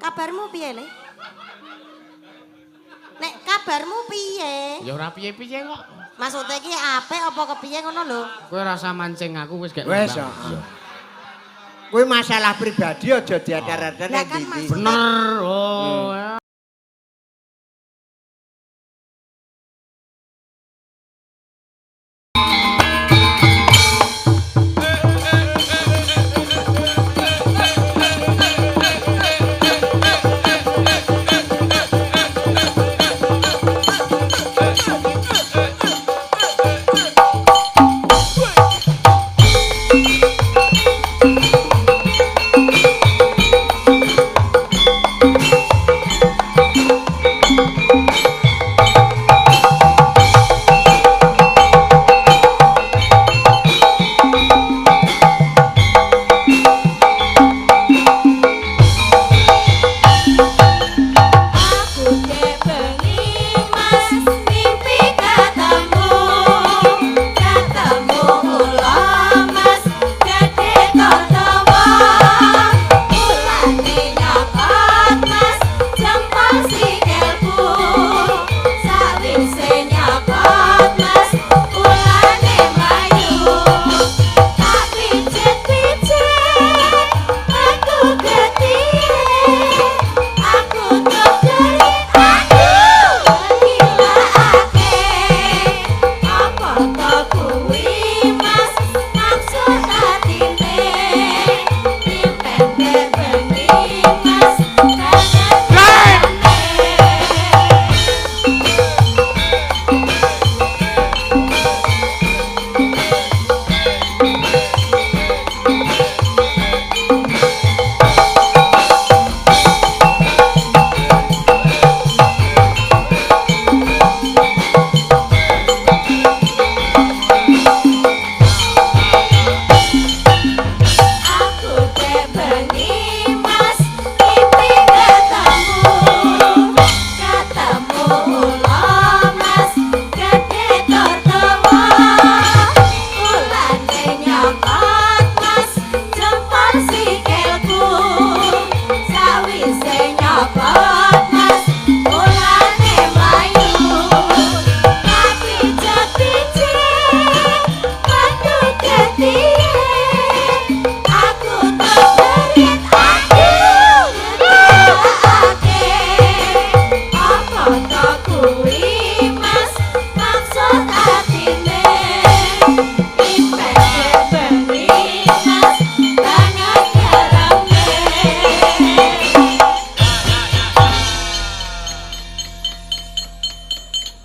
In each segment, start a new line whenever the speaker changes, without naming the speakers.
Kabarmu piye, Le? Nek kabarmu piye?
Ya ora piye-piye kok.
Maksudnya iki apik apa kepiye ngono lho?
Kowe rasa mancing aku wis gak
Wes, kuwi masalah pribadi aja diacar-acar
Lah
nek
kan
ndi.
bener. Oh, ya.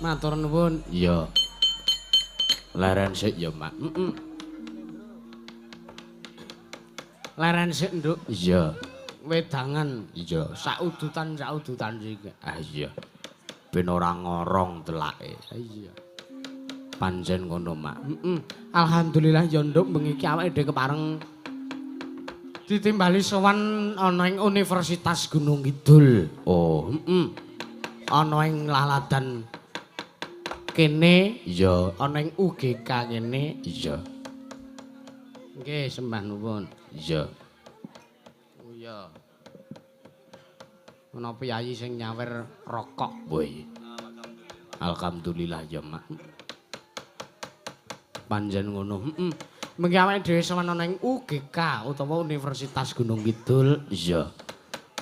Matur nuwun. Iya. Leren sik ya, Mak. Leren sik, Nduk. Iya. Wedangan. Iya. Saudutan iki. Ah iya. Ben ora ngorong telake. Iya. Pancen ngono, Mak. Alhamdulillah ya, Nduk, bengi iki awake dhewe kepareng ditimbali sowan ana ing Universitas Gunung Kidul. Oh, ana ing laladan kene ya, ana ing UGK kene ya. Nggih, sembah nuwun. Iya. Oh iya. Ana piyayi sing nyawer rokok, boy. Alhamdulillah ya, Mak. Panjen ngono. Mengki awake dhewe sowan ana ing UGK utawa Universitas Gunung Kidul. Iya.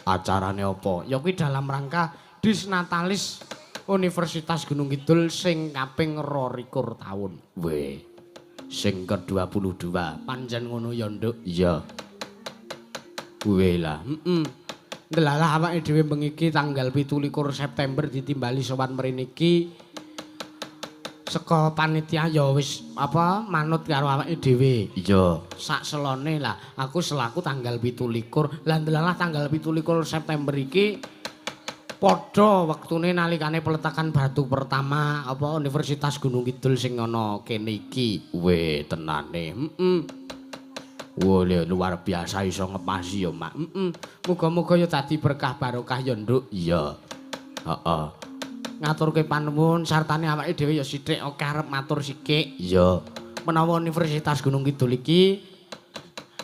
Acarane apa? Ya kuwi dalam rangka Disnatalis Universitas Gunung Kidul sing kaping 22 taun. Weh. Sing ke-22. Panjen ngono ya, Nduk. Iya. Weh lah. Ndelalah awake dhewe bengi iki tanggal 17 September ditimbali sowan mrene iki. Saka panitia ya wis apa manut karo awake dhewe. Iya. Sak selone lah aku selaku tanggal 17. Lah ndelalah tanggal 17 September iki padha wektune nalikane peletakan batu pertama apa Universitas Gunung Kidul sing ana kene iki. Weh, tenane. Wole luar biasa iso ngepasi ya, Mak. Muga-muga ya dadi berkah barokah ya, Nduk. Iya. Heeh. Ngaturke panuwun sartane awake dhewe ya sithik oke arep matur sikik. Iya. Menawa Universitas Gunung Kidul iki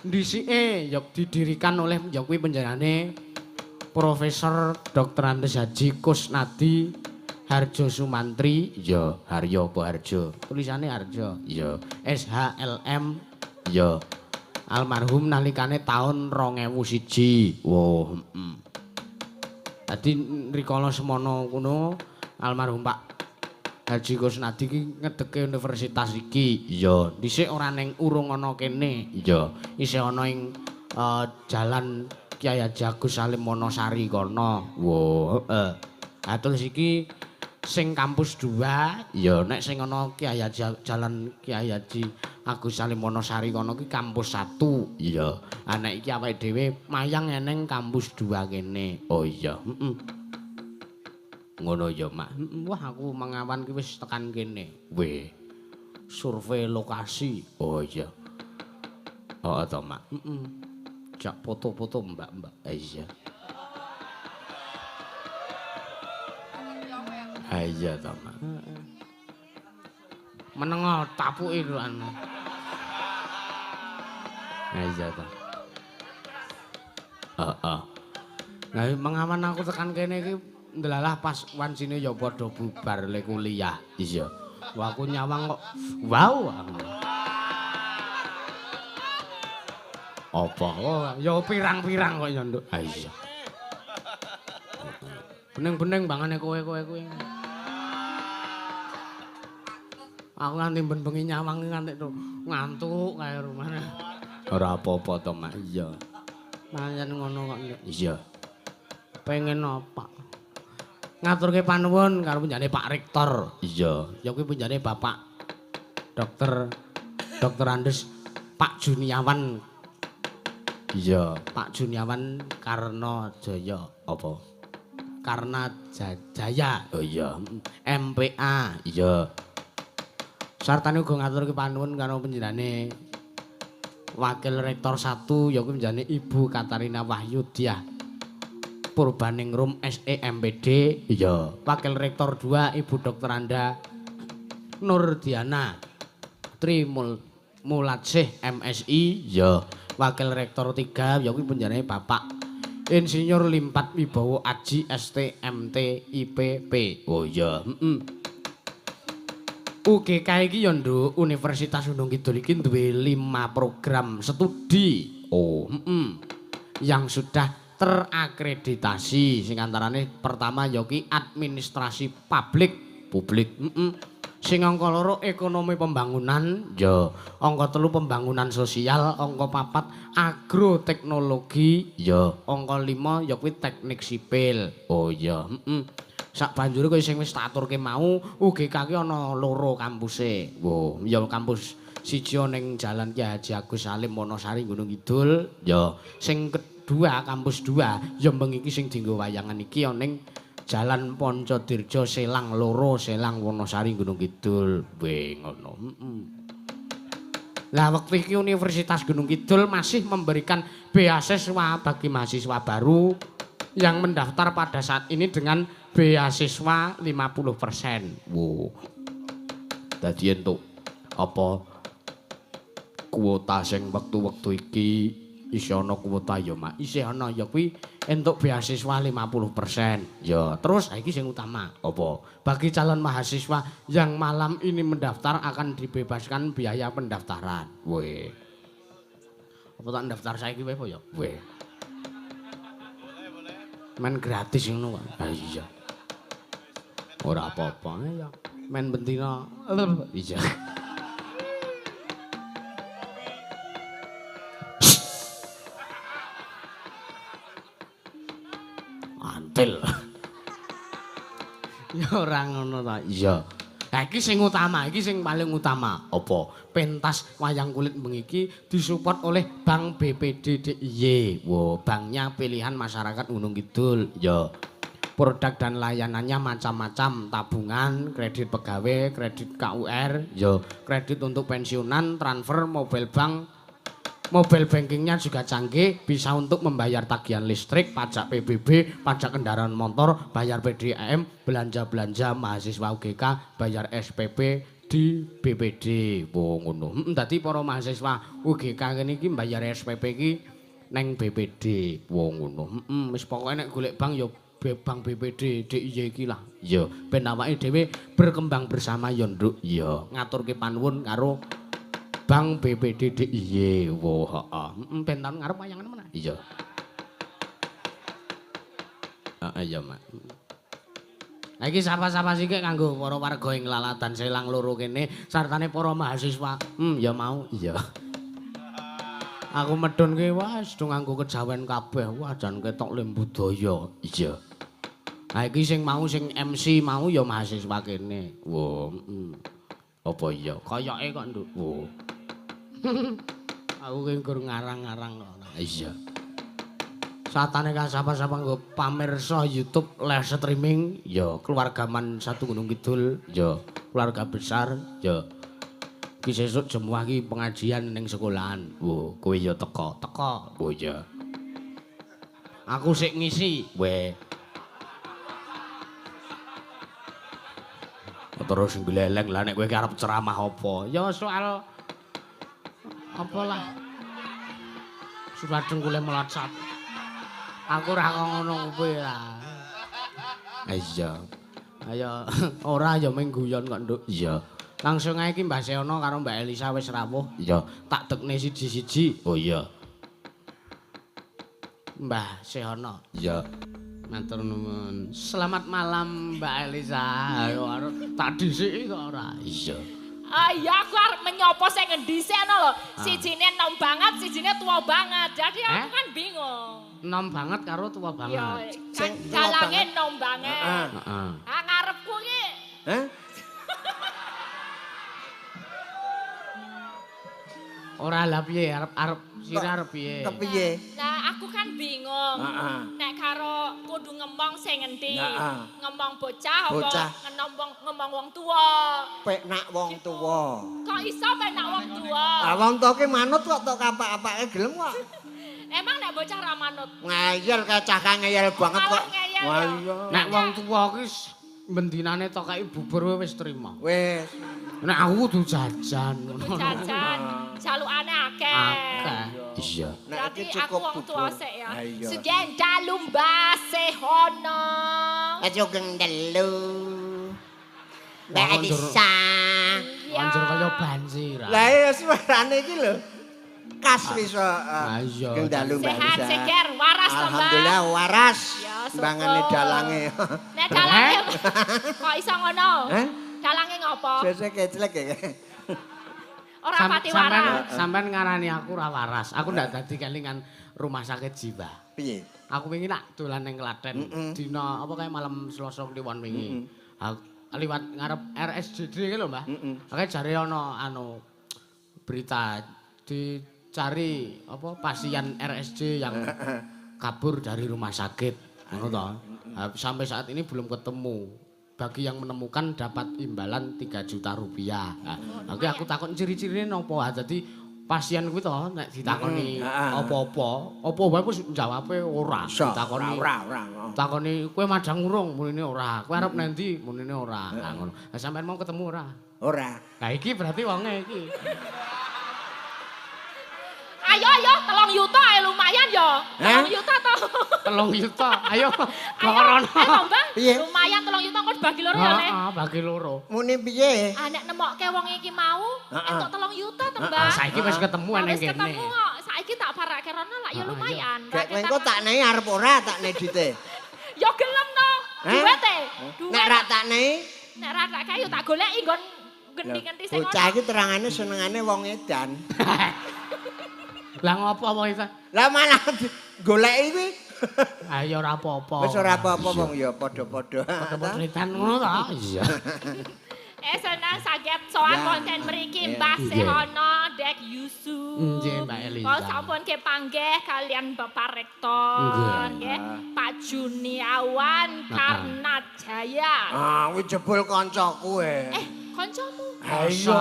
ndhisike ya didirikan oleh ya kuwi panjenengane Profesor Dr. Andes Haji Kusnadi Harjo Sumantri, ya Haryo apa Harjo? Tulisane Harjo, ya SHLM, ya almarhum nalikane tahun 2001. Wow, Dadi rikala semono kuno almarhum Pak Haji Kusnadi iki ngedeke universitas iki. Ya, dhisik ora ning urung ana kene. Ya, isih ana ing jalan Kyai Haji Agus Salim Wonosari kono. Wo, heeh. Ha terus iki sing kampus 2, ya nek sing ana Kyai Haji jalan Kyai Haji Agus Salim Wonosari kono ki kampus 1. Iya. Ha nek iki awake dhewe mayang eneng kampus 2 kene. Oh iya, Ngono ya, Mak. Wah, aku mengawan ki wis tekan kene. Weh. Survei lokasi. Oh iya. Oh to, Mak. Jak foto-foto Mbak-mbak. Iya. Iya to, Mak. Menengo tapuke lho anu. Iya to. Heeh. Nah, mengawan aku tekan kene iki ndelalah pas wancine ya padha bubar le kuliah. Iya. Wah, aku nyawang kok wow. Apa? Oh, ya pirang-pirang kok ya, Nduk. Ah iya. Bening-bening bangane kowe. Aku nganti ben-bengi nyawang nganti ngantuk kaya rumane. Ora apa-apa to, Mak. Iya. Pancen ngono kok. Iya. Pengen apa? Ngaturke panuwun karo penjane Pak Rektor. Iya. Ya kuwi penjane Bapak Dr. Andes Pak Juniawan. Iya, Pak Juniawan Karna Jaya apa? Karna Jaya. Oh iya. MPA. Iya. Sartane uga ngaturke panuwun karo panjenengane Wakil Rektor 1 ya kuwi panjenengane Ibu Katarina Wahyudiah Purbaningrum SE MPD. Iya. Wakil Rektor 2 Ibu Dr. Anda Nurdiana Tri Mulatsih MSI. Iya. Wakil Rektor 3 ya kuwi panjenengane Bapak Insinyur Limpat Wibowo Aji STMT IPP. Oh iya, UGK iki ya Nduk, Universitas Gunung Kidul iki duwe 5 program studi. Oh, yang sudah terakreditasi sing antarane pertama ya ki administrasi publik. Sing angka 2 ekonomi pembangunan, ya angka 3 pembangunan sosial, angka 4 agroteknologi, ya angka 5 ya kuwi teknik sipil. Oh ya, sak banjure kowe sing wis tak aturke mau, UGK ki ana 2 kampuse. Wo, ya kampus siji ning Jalan Kyai Haji Agus Salim Wonosari Gunung Kidul, ya sing kedua kampus 2 ya mbeng iki sing dienggo wayangan iki ning Jalan Poncodirjo Selang Loro Selang Wonosari Gunung Kidul. Weh ngono. Lah waktu iki Universitas Gunung Kidul masih memberikan beasiswa bagi mahasiswa baru yang mendaftar pada saat ini dengan beasiswa 50%. Wow. Dadi entuk apa kuota sing wektu-wektu iki isih ana kuota ya, Mak. Isih ana ya kuwi entuk beasiswa 50%. Ya, terus iki sing utama. Apa? Bagi calon mahasiswa yang malam ini mendaftar akan dibebaskan biaya pendaftaran. Weh. Apa tak daftar saiki wae apa ya? Weh. Men gratis ngono kok. Ah iya. Ora apa-apa ya. Men bentina. Iya. Ya ora ngono ta. Iya. Lah iki sing utama, iki sing paling utama. Apa? Pentas wayang kulit mengiki disupport oleh Bank BPD DIY. Wow, banknya pilihan masyarakat Gunung Kidul. Ya. Produk dan layanannya macam-macam, tabungan, kredit pegawai, kredit KUR, ya, kredit untuk pensiunan, transfer, mobile bank. Mobile bankingnya juga canggih, bisa untuk membayar tagihan listrik, pajak PBB, pajak kendaraan motor, bayar PDAM, belanja-belanja mahasiswa UGK, bayar SPP di BPD. Wong ngono. Dadi para mahasiswa UGK kene iki bayar SPP iki neng BPD. Wong ngono. Wis pokoke nek golek bank ya Bank BPD DIY iki lah. Ya, ben awake dhewe berkembang bersama ya, Nduk. Ya, ngaturke panuwun karo Bank BPD DIY. Wo, heeh. Ben tahun ngarep wayangan meneh. Iya. Heeh, ya, Mak. Lah iki sapa-sapa sithik kanggo para warga ing Lalatan Selang loro kene sartane para mahasiswa. Ya mau. Iya. Aku medhun ki wis do nganggo kejawen kabeh. Wah, jan ketok le budaya. Iya. Nah iki sing mau sing MC mau ya mahasiswa kene. Wo, apa iya? Kayake kok, Nduk. Wo. Aku ki nggur ngarang-ngarang kok. Iya. Satane kan sapa-sapa nggo pamirsa YouTube live streaming ya keluargaman satu Gunung Kidul ya keluarga besar ya iki sesuk jam iki pengajian ning sekolahan. Wo, kowe ya teko. Oh ya. Aku sik ngisi. Weh. Terus gleleng lah nek kowe arep ceramah apa? Ya soal apalah. Surat dengkule melacak. Aku ora ngono kuwi lah. Iya. Ayo ora ya ming guyon kok, Nduk. Iya. Langsung ae iki Mbah Seono karo Mbak Elisa wis rawuh. Iya, tak tekne siji-siji. Oh iya. Mbah Seono. Iya. Matur nuwun. Selamat malam Mbak Elisa. Ayo arep tak dhisiki kok ora. Iya.
Ya aku arep menyopo sing ngendisekno lho. Sijine enom banget, sijine tua banget. Jadi aku kan bingung.
Enom banget karo tua banget.
Ya, kan dalange enom banget.
Heeh.
Ah ngarepku ki.
Hah?
Ora lah piye arep sira arep piye?
Kepiye?
Nah, aku kan bingung.
Heeh.
Nek karo kudu ngomong sing endi?
Heeh.
Ngomong bocah apa
Bocah.
ngomong wong tua?
Peknak wong tuwa.
Kok iso penak wong tua?
Ah wong tuwa ki manut kok tok kapak-kapake gelem kok.
Emang nek bocah ra manut?
Ngeyel kacah ngeyel banget kok.
Malah ngeyel
Wah
ya.
iya.
Nek wong tuwa ki bendinane tokake bubur wis trima.
Wis.
Nek aku kudu jajan ngono.
Jajan, jalukane akeh.
Akeh. Iya.
Nek
Berarti
iki
aku
cukup
wong tua
bubur.
sik ya.
Ah, iya.
Sugen dalu mbase hono.
Ajogeng delu. Mbak
Wah,
Elisa.
Anjur kaya banjir.
Lah iya suarane iki lho. Kas wis
iya.
Geng dalu Mbak
Sehat,
Elisa.
seger, waras to, Mbak.
Alhamdulillah waras.
Ya, syukur.
Mbangane dalange.
Nek dalange kok iso ngono?
Hah?
Dalange ngopo?
Sesek keclek ya.
Ora pati waras.
Sampean ngarani aku ora waras. Aku ndak dadi kelingan rumah sakit jiwa.
Piye?
Aku wingi nak dolan ning Klaten dina apa kae malam Selasa kliwon wingi. Liwat ngarep RSJD ki lho, Mbah. Oke jare ana berita dicari apa pasien RSJ yang kabur dari rumah sakit. Ngono to. Sampai saat ini belum ketemu. Bagi yang menemukan dapat imbalan 3 juta rupiah. Nah, aku takon ciri-cirine nopo. Dadi pasien kuwi to nek ditakoni apa-apa, apa wae wis jawabe ora. Ditakoni
ora.
Takoni kowe madang urung munine ora. Kowe arep nendi munine ora. Nah ngono. Lah sampean mau ketemu ora?
Ora.
Lah iki berarti wonge iki.
Ayo 3 juta ae lumayan ya. 3 juta to.
3 juta. Ayo
Ayo,
rono.
Mbak.
Piye?
Lumayan 3 juta kok bagi loro ya, Le.
Heeh, bagi loro.
Muni piye?
Ah nek nemokke wong iki mau entuk 3 juta to, Mbak.
Saiki wis ketemu
Nah,
ning
wis
kene.
ketemu kok. Saiki tak parake rono lah ya lumayan.
Gek kowe engko tak nehi arep ora tak nedite.
Ya gelem no. Duwete.
Nek rak tak nehi
Nek ra tak kayu tak goleki nggon gendi-gendi sing
bocah iki terangane senengane wong edan.
Lah ngopo apa itu?
Lah malah goleki kuwi.
Ayo ora apa-apa.
Wis ora apa-apa wong ya padha-padha.
Potret-potretan ngono to. Iya.
Senang saged soal konten mriki Mbah Sehono Dek Yusu.
Nggih, Mbak Elisa.
Kok sampun kepanggih kalian Bapak Rektor nggih. Pak Juniawan Karnajaya.
Ah, kuwi jebul kancaku
Kancamu.
Iya.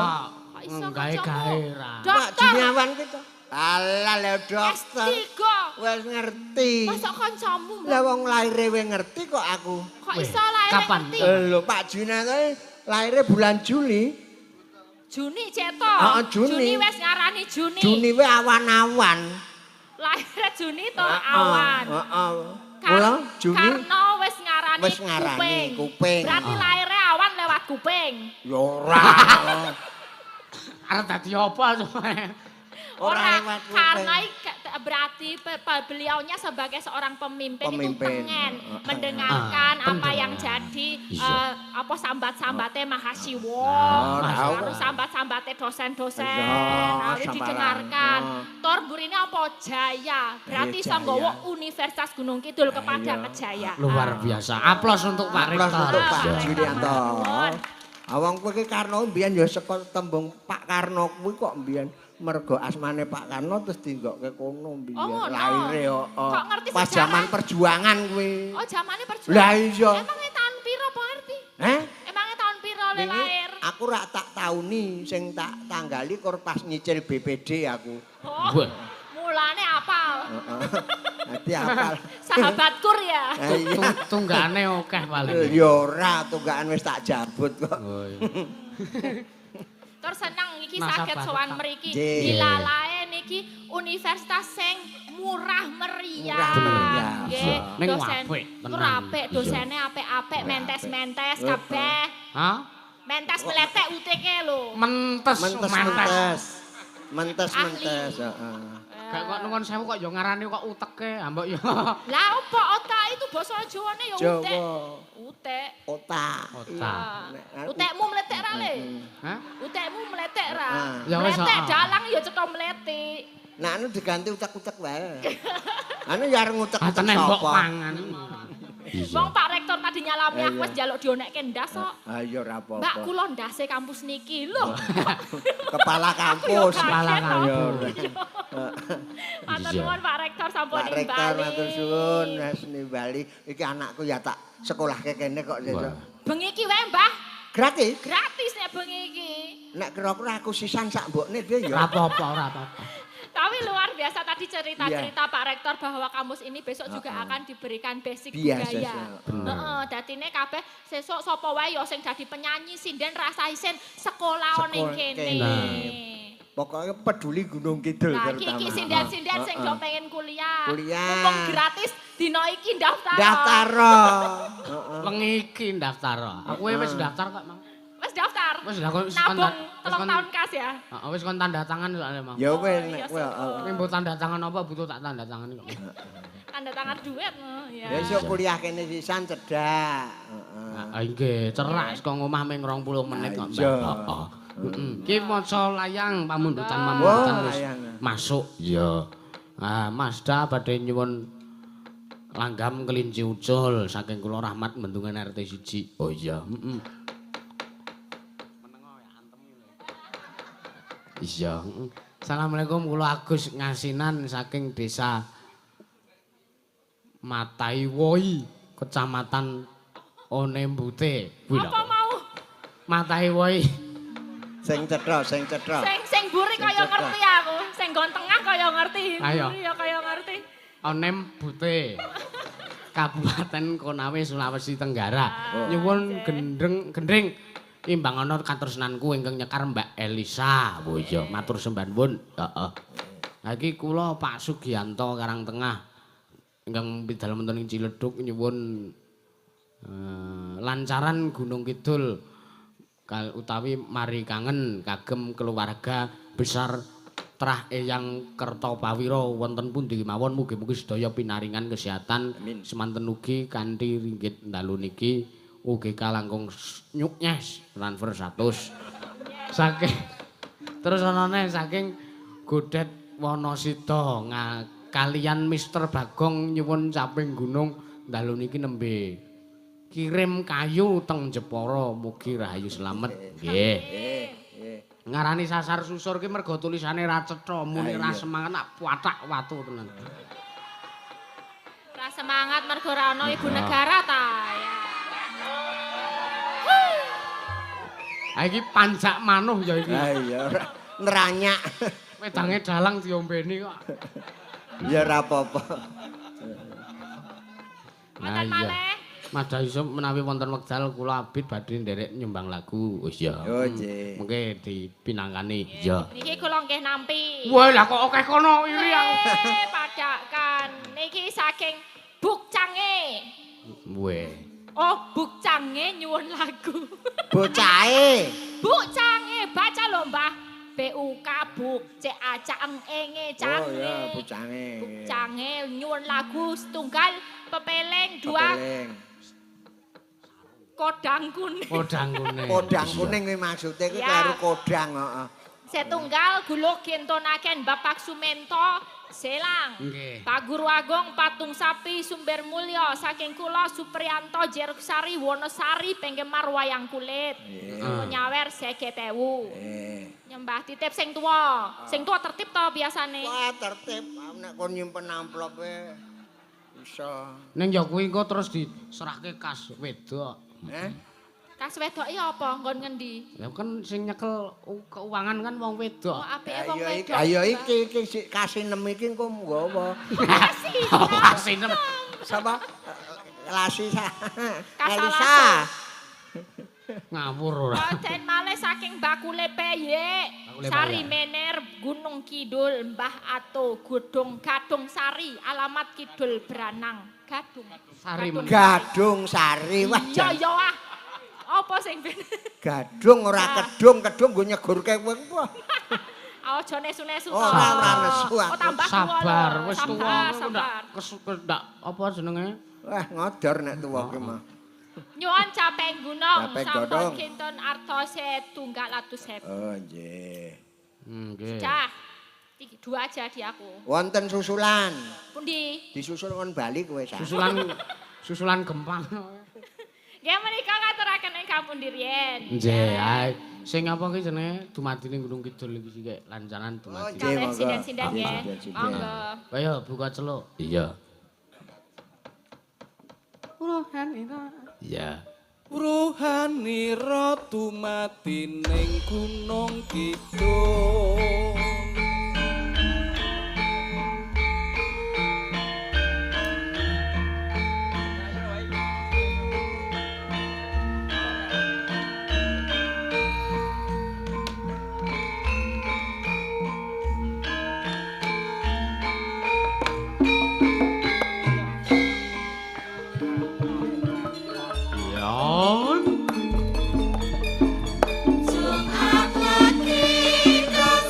Kok iso
Gawe-gawe ra.
Pak
Dokter.
Juniawan ki to. Alah le dokter.
S3.
Wis ngerti.
Masa kancamu?
Lah wong laire wis ngerti kok aku.
Kok iso lae
kapan?
ngerti?
Lho Pak Juniawan laire bulan Juli.
Juni ceto.
Heeh, Juni.
Juni wis ngarani Juni.
Juni we awan-awan.
Lahir Juni to awan.
Heeh. Mula Juni
Karno wis ngarani
wis ngarani kuping.
Berarti lahirnya awan lewat kuping.
Ya ora.
Arep dadi apa coba?
Ora lewat kuping.
Karena berarti beliaunya sebagai seorang pemimpin itu pengen mendengarkan apa yang jadi apa sambat-sambatnya Mahasiwa, harus sambat-sambatnya dosen-dosen, harus didengarkan. Tor burine apa Jaya, berarti sanggowo Universitas Gunung Kidul kepada Kejaya.
Luar biasa. Aplos untuk Pak
Aplos
Rektor.
untuk Pak Julianto. Awang kowe ki Karno mbiyen ya saka tembung Pak Karno kuwi kok mbiyen mergo asmane Pak Karno terus dinggokke kono mbiyen.
Oh,
Laire yo.
Kok ngerti
pas
sejarah?
zaman perjuangan kuwi.
Oh, zamane perjuangan.
Lah iya.
Emangnya tahun piro Pak ngerti?
Heh?
Emangnya tahun piro le
Wingi
lahir?
aku rak tak tauni sing tak tanggali kur pas nyicil BPD aku.
Oh,
Wah.
mulane apal.
Dadi apal.
Sahabat kur ya.
Iya.
Tunggane akeh paling.
Ya ora tunggakan wis tak jabut kok.
Oh, iya.
Tur seneng iki
Masa
saged
baru
sowan
tak-
mriki.
Nggih.
Dilalae niki universitas sing murah meriah.
Murah meriah.
Nggih.
Ning
Dosen
apik,
tur
tenan.
apik, dosene apik-apik, mentes-mentes
Iya.
kabeh.
Hah?
Mentes meletek UTK lho.
Mentes.
Mentes-mentes. Mentes-mentes, heeh.
Gak kok nuwun sewu kok ya ngarani kok uteke, ambek ya.
Lah opo otak itu basa Jawane ya utek.
Jawa.
Utek.
Otak.
Otak.
Iya. Utekmu meletek ra le?
Hah?
Utekmu meletek ra?
Ya wis,
Meletek
ah.
dalang ya cetha meletik.
Nah, anu diganti utek-utek wae. Anu ya areng utek-utek
Ate nembok
sapa?
pangan.
Wong Pak Rektor tadi nyalami aku
Iya.
wis njaluk dionekke ndas kok.
Ah ya ora apa-apa.
Mbak kula ndase kampus niki lho.
Kepala kampus.
Kepala kampus.
Matur
Iya.
nuwun Pak Rektor sampun
Pak Rektor
nimbali.
matur suwun wis nimbali. Iki anakku ya tak sekolahke kene kok sesuk.
Bengi iki wae Mbah,
Gratis.
gratis nek bengi iki.
Nek kira-kira aku sisan sak mbokne piye
Ora
ya?
apa-apa, ora apa-apa.
Tapi luar biasa tadi cerita-cerita
Iya.
Pak Rektor bahwa kampus ini besok juga akan diberikan basic
Biasa,
budaya.
bener.
Heeh, dadine kabeh sesuk sapa wae ya sing dadi penyanyi sinden rasa isin sekolah ning
Sekolah
kene.
kene. Pokoknya peduli Gunung Kidul
Nah,
terutama.
iki sinden-sinden sing do pengen kuliah.
Kuliah.
Mumpung gratis dino iki daftar.
Daftar. Heeh.
Wengi iki daftar. Aku wis daftar kok, Mang.
Wis daftar.
Wis dah kok
Nabung 3 tahun kas ya.
Heeh, wis kon tanda tangan soalnya, Mang.
Ya wis
iya,
nek kowe
Ini buat tanda tangan apa butuh tak tanda tangan kok.
Tanda tangan duit ya.
besok kuliah kene sisan cedak. Heeh.
Ah nggih, cerak kok ngomah ming 20 menit kok, Mbak.
Iya.
Heeh. Heeh. Ki maca layang pamundutan
Wah,
wis
layang.
masuk. Iya. Ah, Mazda badhe nyuwun langgam kelinci ucul saking kula Rahmat Bendungan RT 1. Oh iya, heeh. Iya, heeh. Assalamualaikum, kula Agus Ngasinan saking desa Mataiwoi, Kecamatan Onembute. Kuwi lho.
Apa mau?
Mataiwoi.
Sing cetha, sing cetha.
Sing buri kaya
cetha.
ngerti aku. Sing gon tengah kaya ngerti.
Ayo.
Buri ya kaya ngerti.
Onembute. Kabupaten Konawe Sulawesi Tenggara. Nyuwun gendring imbang ana katresnanku ingkang nyekar Mbak Elisa. Oh iya, matur sembah nuwun. Heeh. Ha iki kula Pak Sugiyanto Karangtengah ingkang pidal wonten ing Ciledug nyuwun lancaran Gunung Kidul utawi mari kangen kagem keluarga besar Trah Eyang Kertopawira wonten pundi mawon mugi-mugi sedaya pinaringan kesehatan semanten ugi kanthi ringgit dalu niki ugi kalangkung nyuknyes transfer 100 saking terus anane saking Godet Wonosida kalian Mister Bagong nyuwun caping gunung dalu niki nembe kirim kayu teng Jepara mugi rahayu slamet nggih. Ngarani sasar susur ki mergo tulisane ra cetha muni ra semangat nak pathak watu tenan.
Ra semangat mergo ra ana ibu negara ta. Ya.
Ha iki panjak manuh ya iki.
Ha iya ora neranyak.
Wedange dalang diombeni kok.
Ya ora apa-apa.
Nah iya. Madha iso menawi wonten wekdal kula abit badhe nderek nyumbang lagu. Wis ya.
Yo nggih.
Mengke dipinangkani. Ya.
Niki kula nggih nampi.
Wah, lah kok akeh kono iri aku.
Padha aturaken. Niki saking Bukcange.
Weh.
Oh, Bukcange nyuwun lagu.
Bocahe.
Bukcange baca lho, Mbah. BUK Buk CACANG enge
Oh
cange.
ya, bocange.
Bukcange nyuwun lagu setunggal pepeleng dua
Pepeleng.
kodang kuning.
Kodang kuning.
Kodang kuning kuwi maksude kuwi
Ya.
karo kodang, heeh.
Setunggal guluk gintonaken Bapak Sumento Selang.
Nggih.
Pak Guru Agung Patung Sapi Sumber Mulya saking kula Supriyanto Jeruksari Wonosari penggemar wayang kulit. Nyawer 50.000. Nyembah titip sing tuwa. Sing tuwa tertib to biasane.
Wah, tertib. Nek kon nyimpen amplope iso.
Ning ya kuwi engko terus diserahke kas wedok.
Kas wedok ya apa nggon ngendi?
Ya kan sing nyekel keuangan kan wong
Oh,
wedok.
apike wong wedok.
Ayo iki sik kasih 6 iki engko nggawa.
Kasih.
Kasinem.
Sapa? Lasi sa.
Kasalasu.
Elisa.
Ngawur ora.
Konten malih saking bakule peyek.
Bakule
Sari
peyek.
Mener Gunung Kidul Mbah Ato Godong Gadung Sari alamat Kidul Branang Gadung.
Sari
Gadung.
Gadung Sari. Wah,
Iya ya wah. Apa sing ben?
gadung ora kedung nggo nyegurke kowe. Wah.
Aja nesu-nesu to.
Ora nesu aku.
Oh tambah tuwa
Sabar,
lho.
wis
Sabar,
tuwa
sabar.
ndak apa jenenge?
Wah, ngodor nek tuwa ki mah.
Nyuwun capeng gunung
Capeng
sampun
godhong.
kinten artose tunggal atus sewu.
Oh, nggih.
Nggih.
Cah. Dua aja di aku.
Wonten susulan.
Pundi?
Disusul kon bali kowe sak.
Susulan gempang.
Nggih menika ngaturaken ing kampung Dirien.
Nggih, ae. Sing apa ki jenenge dumadine Gunung Kidul iki sik lancaran dumadi.
Nggih,
Kalih
monggo.
sinden-sinden nggih.
Sinden-sinden.
Monggo.
Ayo buka celuk. Iya. Iya.
Ruhanira tumati ning Gunung Kidul.
Jumat lagi kang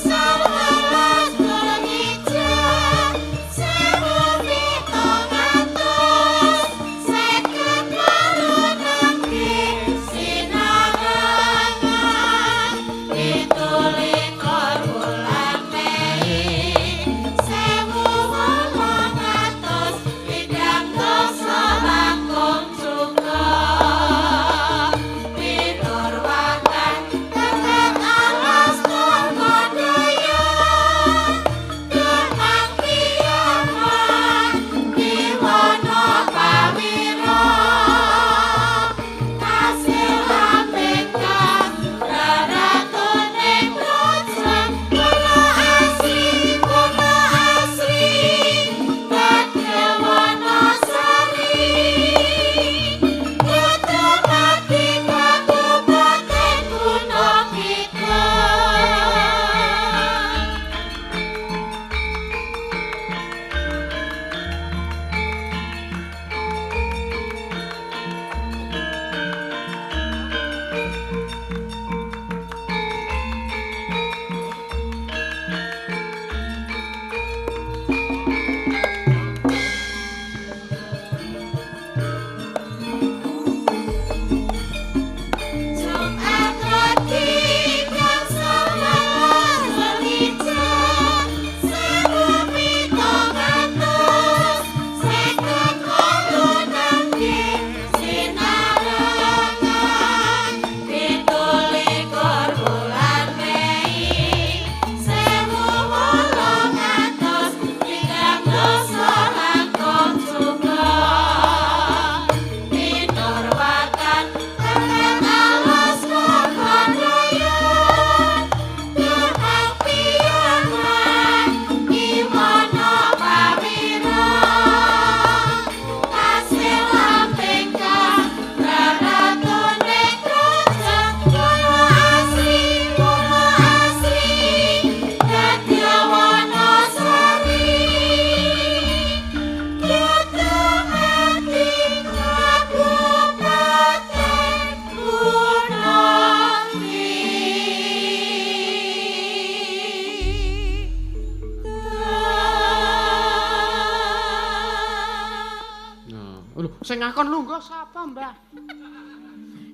Lho, sing ngakon lungguh sapa, Mbak?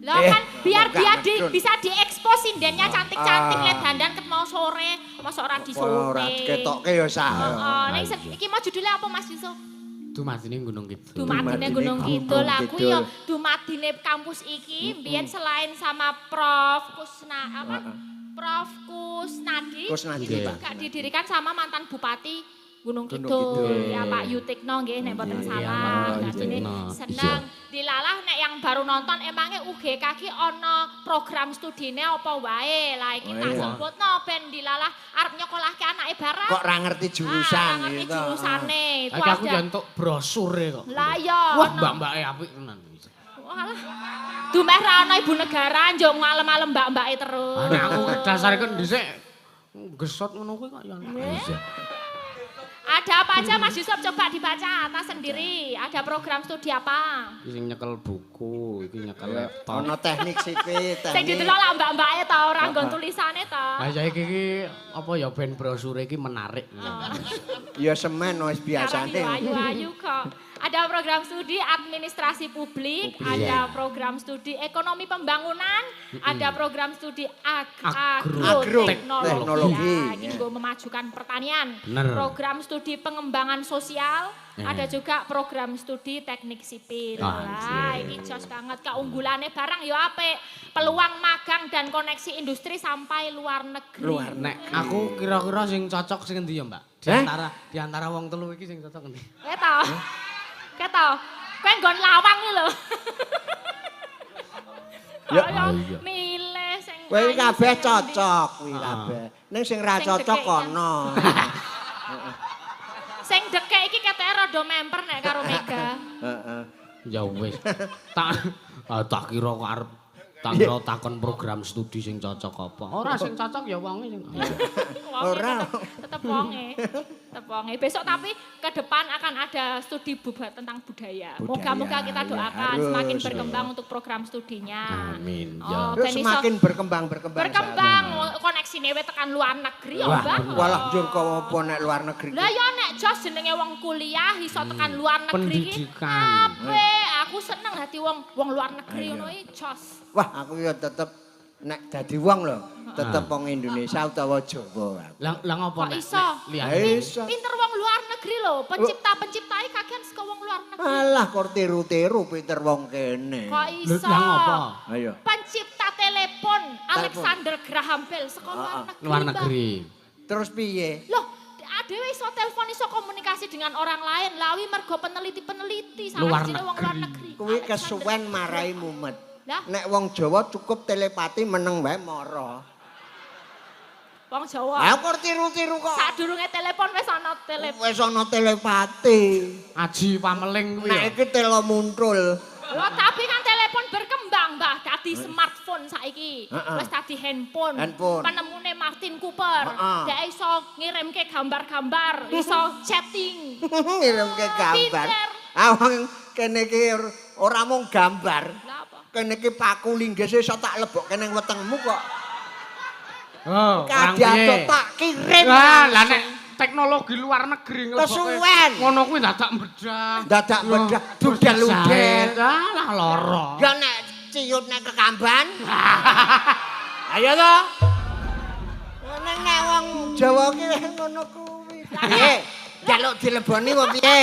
Lah kan biar
enggak
dia
medun.
bisa diekspos sindennya cantik-cantik lihat dandan ket mau sore, masa ora
Ora
disore.
ketoke ya sah.
Heeh, ning iki mau judulnya apa Mas Yusuf?
Dumadine Gunung Kidul.
Dumadine Gunung Kidul. Aku ya dumadine kampus iki mbiyen selain sama Prof Kusnadi
Kusnadi,
ini
Pak.
juga didirikan sama mantan Bupati Gunung
Gunung
Kidul.
Kidul.
Ya Pak Yutikno nggih nek mboten
Iya,
salah.
Pak
Jadi
Yutikno.
seneng dilalah nek yang baru nonton emangnya UGK ki ana program studine apa wae. Lah iki tak
Oh, iya.
sebutno ben dilalah arep nyokolahke anake barang.
Kok ora ngerti jurusan
Ah, ngerti
gitu.
jurusane. Itu
Iki aku
ada.
ya entuk brosure kok.
Lah ya.
Wah,
ono.
mbak-mbake apik tenan.
Walah. Dumeh ra ana ibu negara njuk ngalem-alem mbak-mbake terus.
Nek aku dasare kan dhisik gesot ngono kuwi kok ya.
Ada apa aja Mas Yusuf coba dibaca atas sendiri. Ada program studi apa?
Iki sing nyekel buku, iki nyekel laptop.
Ono teknik sipit,
Sing
teknik.
didelok lah mbak-mbake ta ora nggon tulisane ta.
Lah saiki iki apa ya ben brosure iki menarik.
Ya semen wis
Biasane
biasane.
ayu-ayu kok. Ada program studi administrasi publik, ada program studi ekonomi pembangunan, ada program studi agroteknologi.
Agroteknologi.
Ya, ini gue memajukan pertanian.
Bener.
Program studi pengembangan sosial,
Ya.
ada juga program studi teknik sipil. Lah, ini jos banget keunggulannya barang ya apik. Peluang magang dan koneksi industri sampai luar negeri.
Luar
Nek aku kira-kira sing cocok sing endi ya, Mbak? Di antara wong telu iki sing cocok endi?
Keto. Keto. Kowe nggon lawang iki lho.
Ya,
Kaya
iya.
milih sing
Kowe iki
ayu
kabeh
sing
cocok kuwi kabeh. Ning sing ra
Sing
cocok
dekek,
ono.
Sing dekek iki keteke rada memper nek karo Mega.
Heeh.
Ya wis. Tak kira kok arep tak kira takon program studi sing cocok apa. Ora sing cocok ya wonge sing.
Ora.
Tetep wonge. Tetep wonge. Besok tapi ke depan akan ada studi tentang budaya. Moga-moga kita
ya,
doakan
harus.
semakin berkembang untuk program studinya.
Amin.
Oh,
Ya.
ben iso
Semakin berkembang.
berkembang koneksine we tekan luar negeri ya
Wah,
banget.
walah njur kok apa nek luar negeri.
Lah ya nek jos jenenge wong kuliah iso tekan luar negeri iki.
Pendidikan.
Apik, aku seneng hati wong luar negeri ngono iki jos.
Wah, aku ya tetep nek dadi wong lho, tetep wong Indonesia utawa Jawa.
Lah ngopo
Kok
nek
iso?
liyane?
Iso.
Pinter wong luar negeri lho, pencipta-penciptae kagian saka wong luar negeri.
Alah kok tiru-tiru pinter wong kene.
Kok iso?
Lah ngopo?
Ayo.
Pencipta telepon Alexander Graham Bell saka
Luar negeri.
Terus piye?
Loh, adewe iso telepon iso komunikasi dengan orang lain lawi mergo peneliti-peneliti
Luar
salah wong luar negeri.
Kuwi
Alexander
kesuwen
Graham
marai
Bell.
mumet.
Lah,
Nek wong Jawa cukup telepati meneng wae mara.
wong Jawa.
Lah kok tiru-tiru kok.
Sadurunge telepon wis ana telepon.
Wis ana telepati.
Aji pameling kuwi.
Nek
ya.
iki telo muntul.
Loh, tapi kan telepon berkembang, Mbah. Dadi smartphone saiki.
Heeh.
Wis dadi handphone.
Handphone.
Penemune Martin Cooper.
Heeh.
Dia iso ngirimke gambar-gambar, iso chatting.
Ngirimke gambar.
Pinter.
Awang kene iki ora mung gambar.
Lah apa?
Kene iki paku linggis iso tak lebokke ning wetengmu kok.
Oh,
Kadang tak kirim.
Lah nek teknologi luar negeri
Kesuwen.
ngono kuwi dadak bedah.
Dadak bedah dudel-udel.
Lah lara.
Ya nek ciut nek kekamban. Ayo to. Nek wong Jawa ki ngono kuwi. Piye? Jaluk dileboni apa piye?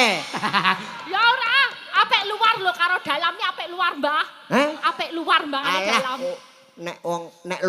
Ya ora, apik luar lho karo dalamnya apik luar, Mbah.
Hah?
Apik luar Mbah karo dalam.
Alah, nek wong nek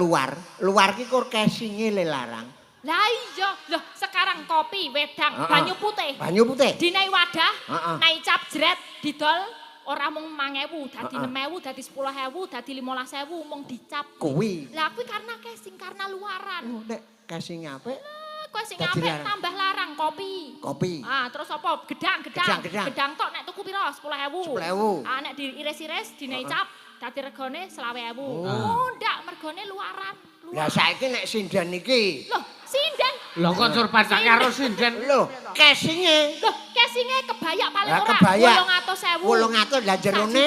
luar ki kur casinge le larang.
Lah iya, loh sekarang kopi, wedang,
Heeh.
banyu putih.
Banyu putih.
Dinai wadah,
Heeh.
nai cap jret, didol ora mung 5.000, dadi
Heeh.
6.000, dadi 10.000, dadi 15.000 mung dicap.
Kuwi.
Lah kuwi karena casing, karena luaran.
Oh, nek casing apik
Kowe sing
Dadi
apik
larang.
tambah larang kopi.
kopi.
Ah, terus apa? Gedang.
Gedang.
Tok nek tuku piro? 10.000.
10.000.
Ah, nek diiris-iris dinai cap, dadi regane 20.000.
Oh.
Oh, ndak mergane luaran.
Lah saiki nek sinden iki.
Loh, sinden.
Lah kok sur bacake karo sinden.
Lho, casinge
Loh, casingnya kebayak paling
Lah,
ora
kebayak.
800.000.
800 lah jerone.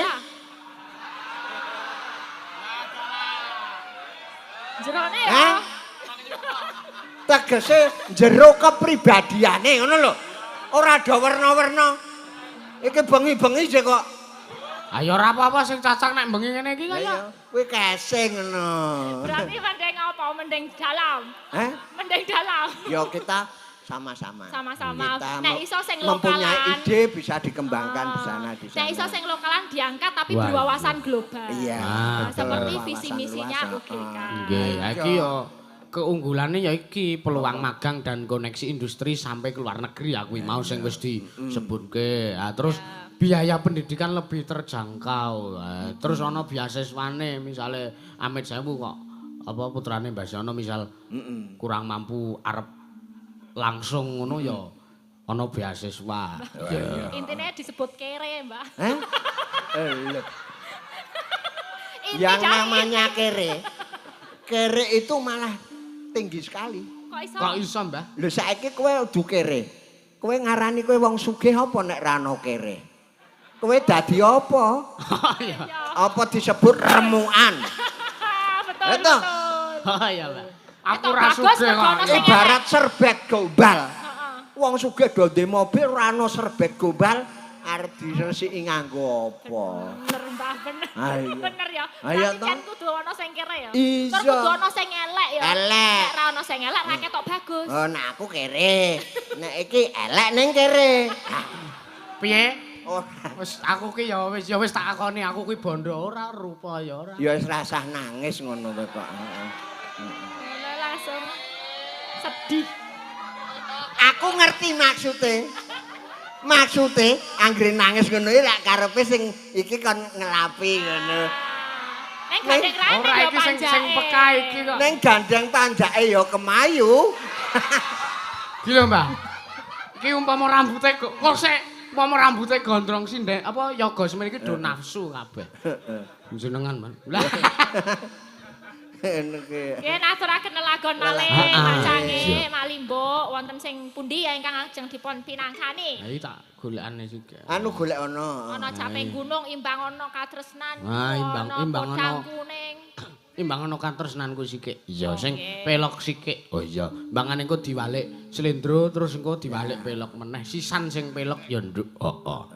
Jerone
Hah?
ya.
Tegese jero kepribadiane ngono lho. Ora ada werna-werna. Iki bengi-bengi sik kok
Ayo ora apa-apa sing cacak nek bengi ngene iki
Lah
kaya.
iya, kuwi kesing ngono.
Berarti mending apa? Mending dalam.
Heh?
Mending dalam.
Ya kita sama-sama.
Sama-sama.
Kita
Nek iso sing
mempunyai
lokalan.
ide bisa dikembangkan di sana di sana.
Nek iso sing lokalan diangkat tapi
Wah.
berwawasan global.
Iya.
Ah,
betul.
Seperti
Wawasan
visi misinya
luas,
UGK.
Nggih, iki yo keunggulannya ya iki peluang magang dan koneksi industri sampai ke luar negeri ya kuwi mau sing wis disebutke. Ah, terus biaya pendidikan lebih terjangkau. Terus ana beasiswane misale amit sewu kok apa putrane Mbah Siono misal kurang mampu arep langsung ngono ya ana beasiswa. Ya.
Intinya disebut kere, Mbak.
Heh? Lho.
Inti
Yang
dari
namanya kere itu malah tinggi sekali.
Kok iso?
Kok iso, Mbah?
Lho saiki kowe udu kere. Kowe ngarani kowe wong sugih apa nek ra ono kere? Kowe dadi apa?
Iya.
Apa disebut remukan?
Betul,
Itu.
betul.
Oh iya, Mbah. Aku
Itu
ra
bagus,
sugih
mergo
kok.
ana sing
Ibarat serbet gombal.
Heeh.
Wong sugih do ndek mobil ra ono serbet gombal arep diresiki nganggo apa?
Bener, Mbah, bener.
Ayo.
Bener ya.
Ayo,
Tapi
toh.
kan kudu ana sing kere ya.
Iya.
Terus kudu ana sing elek ya.
Elek.
Nek ra ana sing elek ra ketok bagus.
Oh, nah aku kere. Nek iki elek ning kere. Ah,
Piye?
oh,
Wis aku ki ya wis tak akoni aku kuwi bondo ora rupa ya ora.
ya wis rasah nangis ngono kowe kok. Heeh.
Ngono langsung sedih.
Aku ngerti maksude anggere nangis ngono iki lak karepe sing iki kon ngelapi ngono.
Nek gandeng rane
Ora
ya
iki sing
panjake.
peka iki kok.
Ning gandeng tanjake ya kemayu.
Iki lho, Mbah. Iki umpama rambute kok sik umpama rambute gondrong sindek apa yoga semen iki do nafsu kabeh. Jenengan, Man. Lah.
Ngono ki.
Nggih naturaken lelagon malih
Heeh.
macange
Iya.
Malimbuk wonten sing pundi ya ingkang ajeng dipun pinangkani.
Ha iki tak golekane sik.
Anu golek ono.
Ana caping gunung imbang ana katresnan.
Ah, imbang
ana.
ana.
Kuning.
Imbang ana katresnanku sithik. Iya, sing
Oke.
pelok sithik. Oh iya, mbangane engko diwalik slendro terus engko diwalik pelok meneh. Sisan sing pelok ya nduk. Oh.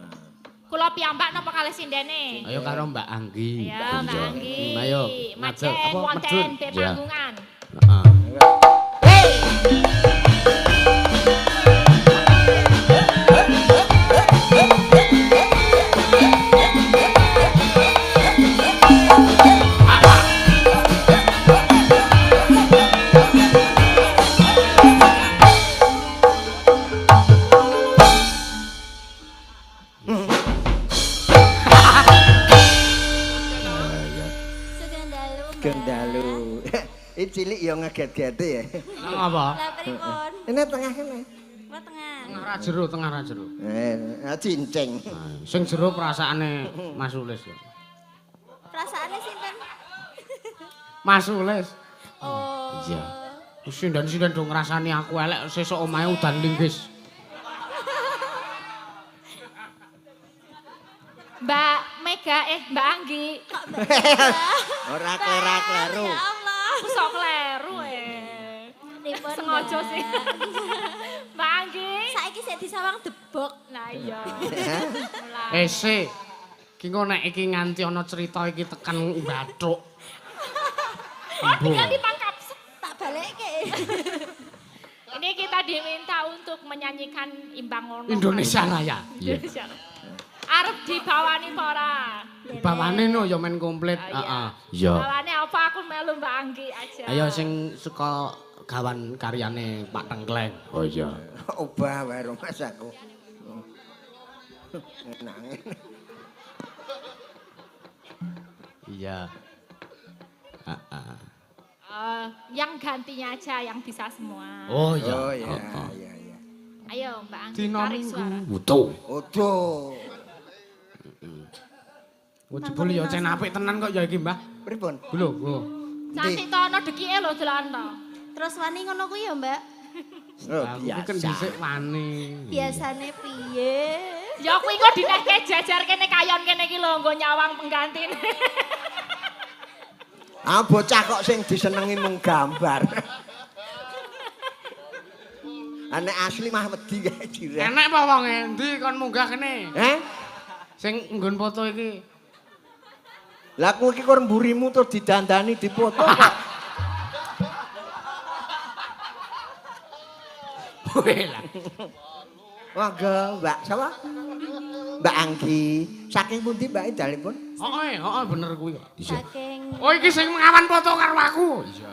Kula piyambak napa kalih sindene?
Ayo karo Mbak Anggi.
Ayo Mbak Anggi.
Ayo,
Macen
ngajak apa
wonten
medun?
be
Ya.
panggungan.
Heeh.
Gendalu. Iki cilik ya ngeget-gete ya.
Nang apa?
Lah pripun?
Ini tengah kene.
Wa tengah.
Tengah ra jero.
Cincing.
Sing jero perasaane Mas Ulis lho.
Perasaane sinten?
Mas Ulis.
Oh.
Iya. Sindan-sindan do ngrasani aku elek sesuk omahe udan linggis.
Mbak Mega Mbak Anggi.
Ora klera-kleru.
Ya Allah.
Sok kleru
Pripun?
Sengaja sih. Mbak Anggi.
Saiki sik disawang debok.
Nah iya.
Sik. Ki engko nek iki nganti ana cerita iki tekan bathuk.
Oh tinggal dipangkap.
Tak balekke.
Ini kita diminta untuk menyanyikan Imbang Ono.
Indonesia Raya.
Indonesia. Arep dibawani apa ora?
Bawane no ya men komplit. Heeh. Iya.
Bawani apa aku melu Mbak Anggi aja.
Ayo sing saka gawan karyane Pak Tengkleng. Oh iya.
Obah wae Mas aku. Nangis.
Iya. Heeh.
Yang gantinya aja yang bisa semua.
Oh iya.
Oh iya,
Heeh.
iya, iya.
Ayo Mbak Anggi
Dina
tarik suara.
Minggu. Utuh.
Utuh.
Oh jebul ya cen apik tenan kok ya iki, Mbah.
Pripun?
Lho, oh.
Cantik to ana dekike lho dolan to.
Terus wani ngono kuwi ya, Mbak?
Oh,
Aku kan
biasa.
dhisik wani.
Biasane piye?
Ya kuwi kok dinehke jajar kene kayon kene iki lho nggo nyawang penggantine.
Ah bocah kok sing disenengi mung gambar. Anek asli mah wedi kae jiran.
Enek apa wong endi kon munggah kene?
Heh?
Sing nggon foto iki
Lah kowe iki kok mburimu terus didandani dipoto kok.
Weh lah.
Monggo, Mbak. Sapa? Mbak Anggi. Saking pundi Mbak dalipun?
Heeh, bener kuwi kok.
Saking
Oh iki sing ngawan foto karo aku. Iya.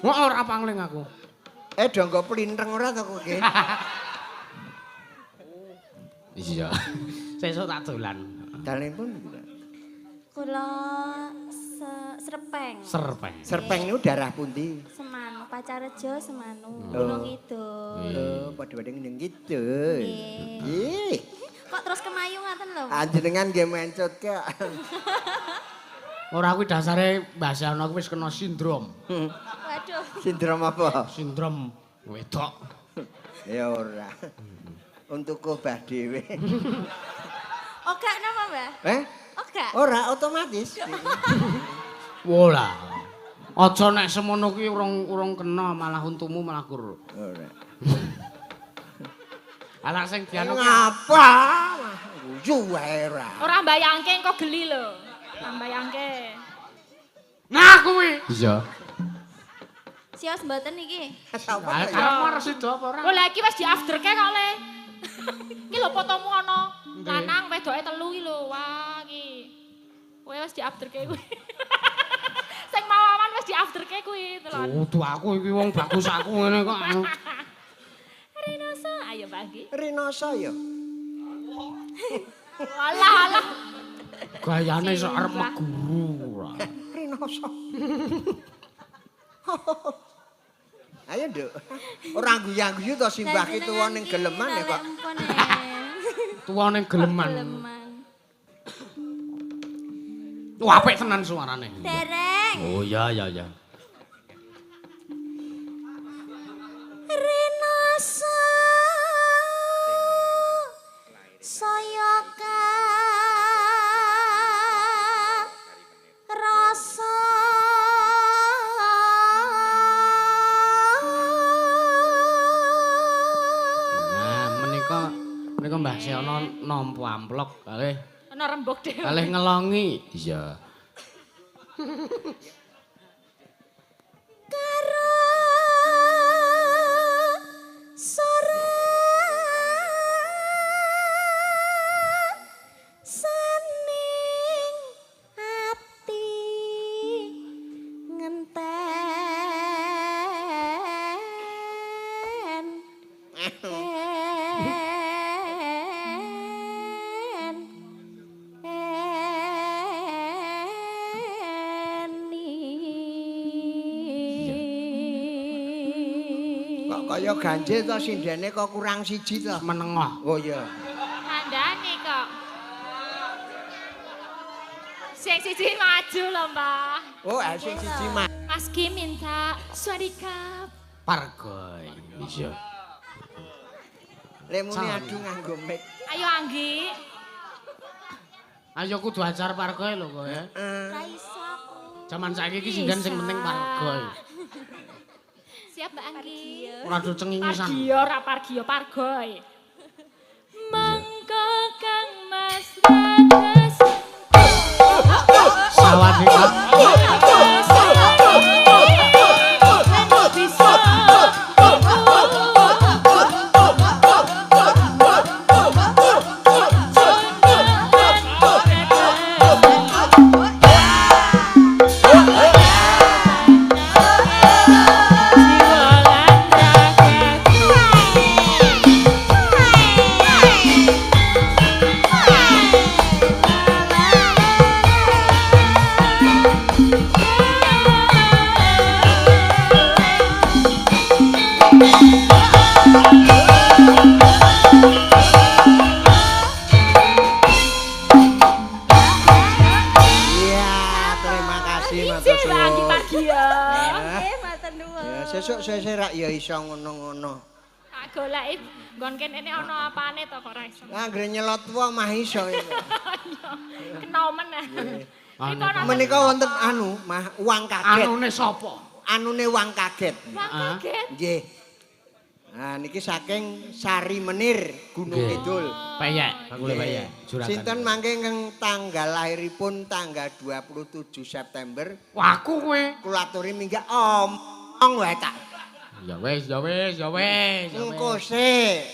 Ora pangling aku.
Donggo plinteng ora to kowe iki?
Iya. Sesuk tak dolan.
Dalipun
kula Serpeng.
Serpeng.
Serpeng niku daerah pundi?
Semanu, Pacarejo Semanu, Gunung Kidul.
Padha-padha ngene gitu.
Nggih.
Ih,
Kok terus kemayu ngaten lho?
anjenengan nggih mencot kok.
Ora kuwi dasare Mbah Siono kuwi wis kena sindrom.
Waduh.
Sindrom apa?
Sindrom wedok.
Ya ora. Untuk kobah dhewe.
Oga napa, Mbah? Oga.
Ora otomatis.
Wola. Aja nek semono kuwi urung kena malah untumu malah kur.
Ora.
Anak sing dianu
Ngapa? Guyu wae ora.
Ora mbayangke engko geli lho. Ora mbayangke.
Nah kuwi. Iya.
Sios mboten iki.
Sapa?
Karepmu arep sida apa ora?
Oh lah iki wis di afterke kok le. Iki lho fotomu ana lanang wedoke telu iki lho. Wah iki. Kowe wis di afterke kuwi. Sing mau awan wis di afterke kuwi telon.
Kudu aku iki wong bagus aku ngene kok.
Rinosa, ayo bagi.
Rinoso ya.
Alah.
Gayane sok arep meguru ora.
Rinoso. Ayo, Nduk. Ora guyu-guyu to simbah ki tuwa ning geleman ya kok.
Tuwa ning geleman.
Geleman.
Wah apik tenan suarane.
Dereng.
Oh iya.
Rinoso. Saya rasa
Menika Mbah Siono nampa amplok kalih
Ana rembug dhewe.
kalih ngelongi. Iya.
karo sore saning ati ngenten
Kaya ganjil to sindene kok kurang siji to.
Menengah.
Oh iya.
Kandhane kok. Sing siji maju lho, Mbah.
Oh, sing siji mah.
Mas Kim minta swadikap.
Pargoy. Iya.
Lemune adu nganggo mic.
Ayo Anggi.
Ayo kudu ajar pargoy lho kowe.
ra iso aku.
Zaman saiki iki singgan sing penting pargoy.
Siap Mbak Anggi.
Ora do cengingisan.
Pargio ora pargio pargoy. Mangko Kang Mas Radas.
Sawadika.
Bisa.
Sesuk rak ya iso ngono-ngono.
Tak goleki nggon kene ana apane to kok ora iso.
Anggere nyelot wae mah iso itu.
Kena meneh.
Menika wonten anu, mah uang kaget.
Anune sapa?
Anune uang kaget.
Wah kaget.
Nggih. Nah niki saking Sari Menir Gunung
Nggih.
Kidul.
Peyek, bakule peyek. Juragan.
Sinten mangke ngeng tanggal lahiripun tanggal 27 September.
Wah, aku kowe.
Kula aturi minggah omong wae tak.
Ya wis, ya wis, ya wis.
Engko sik.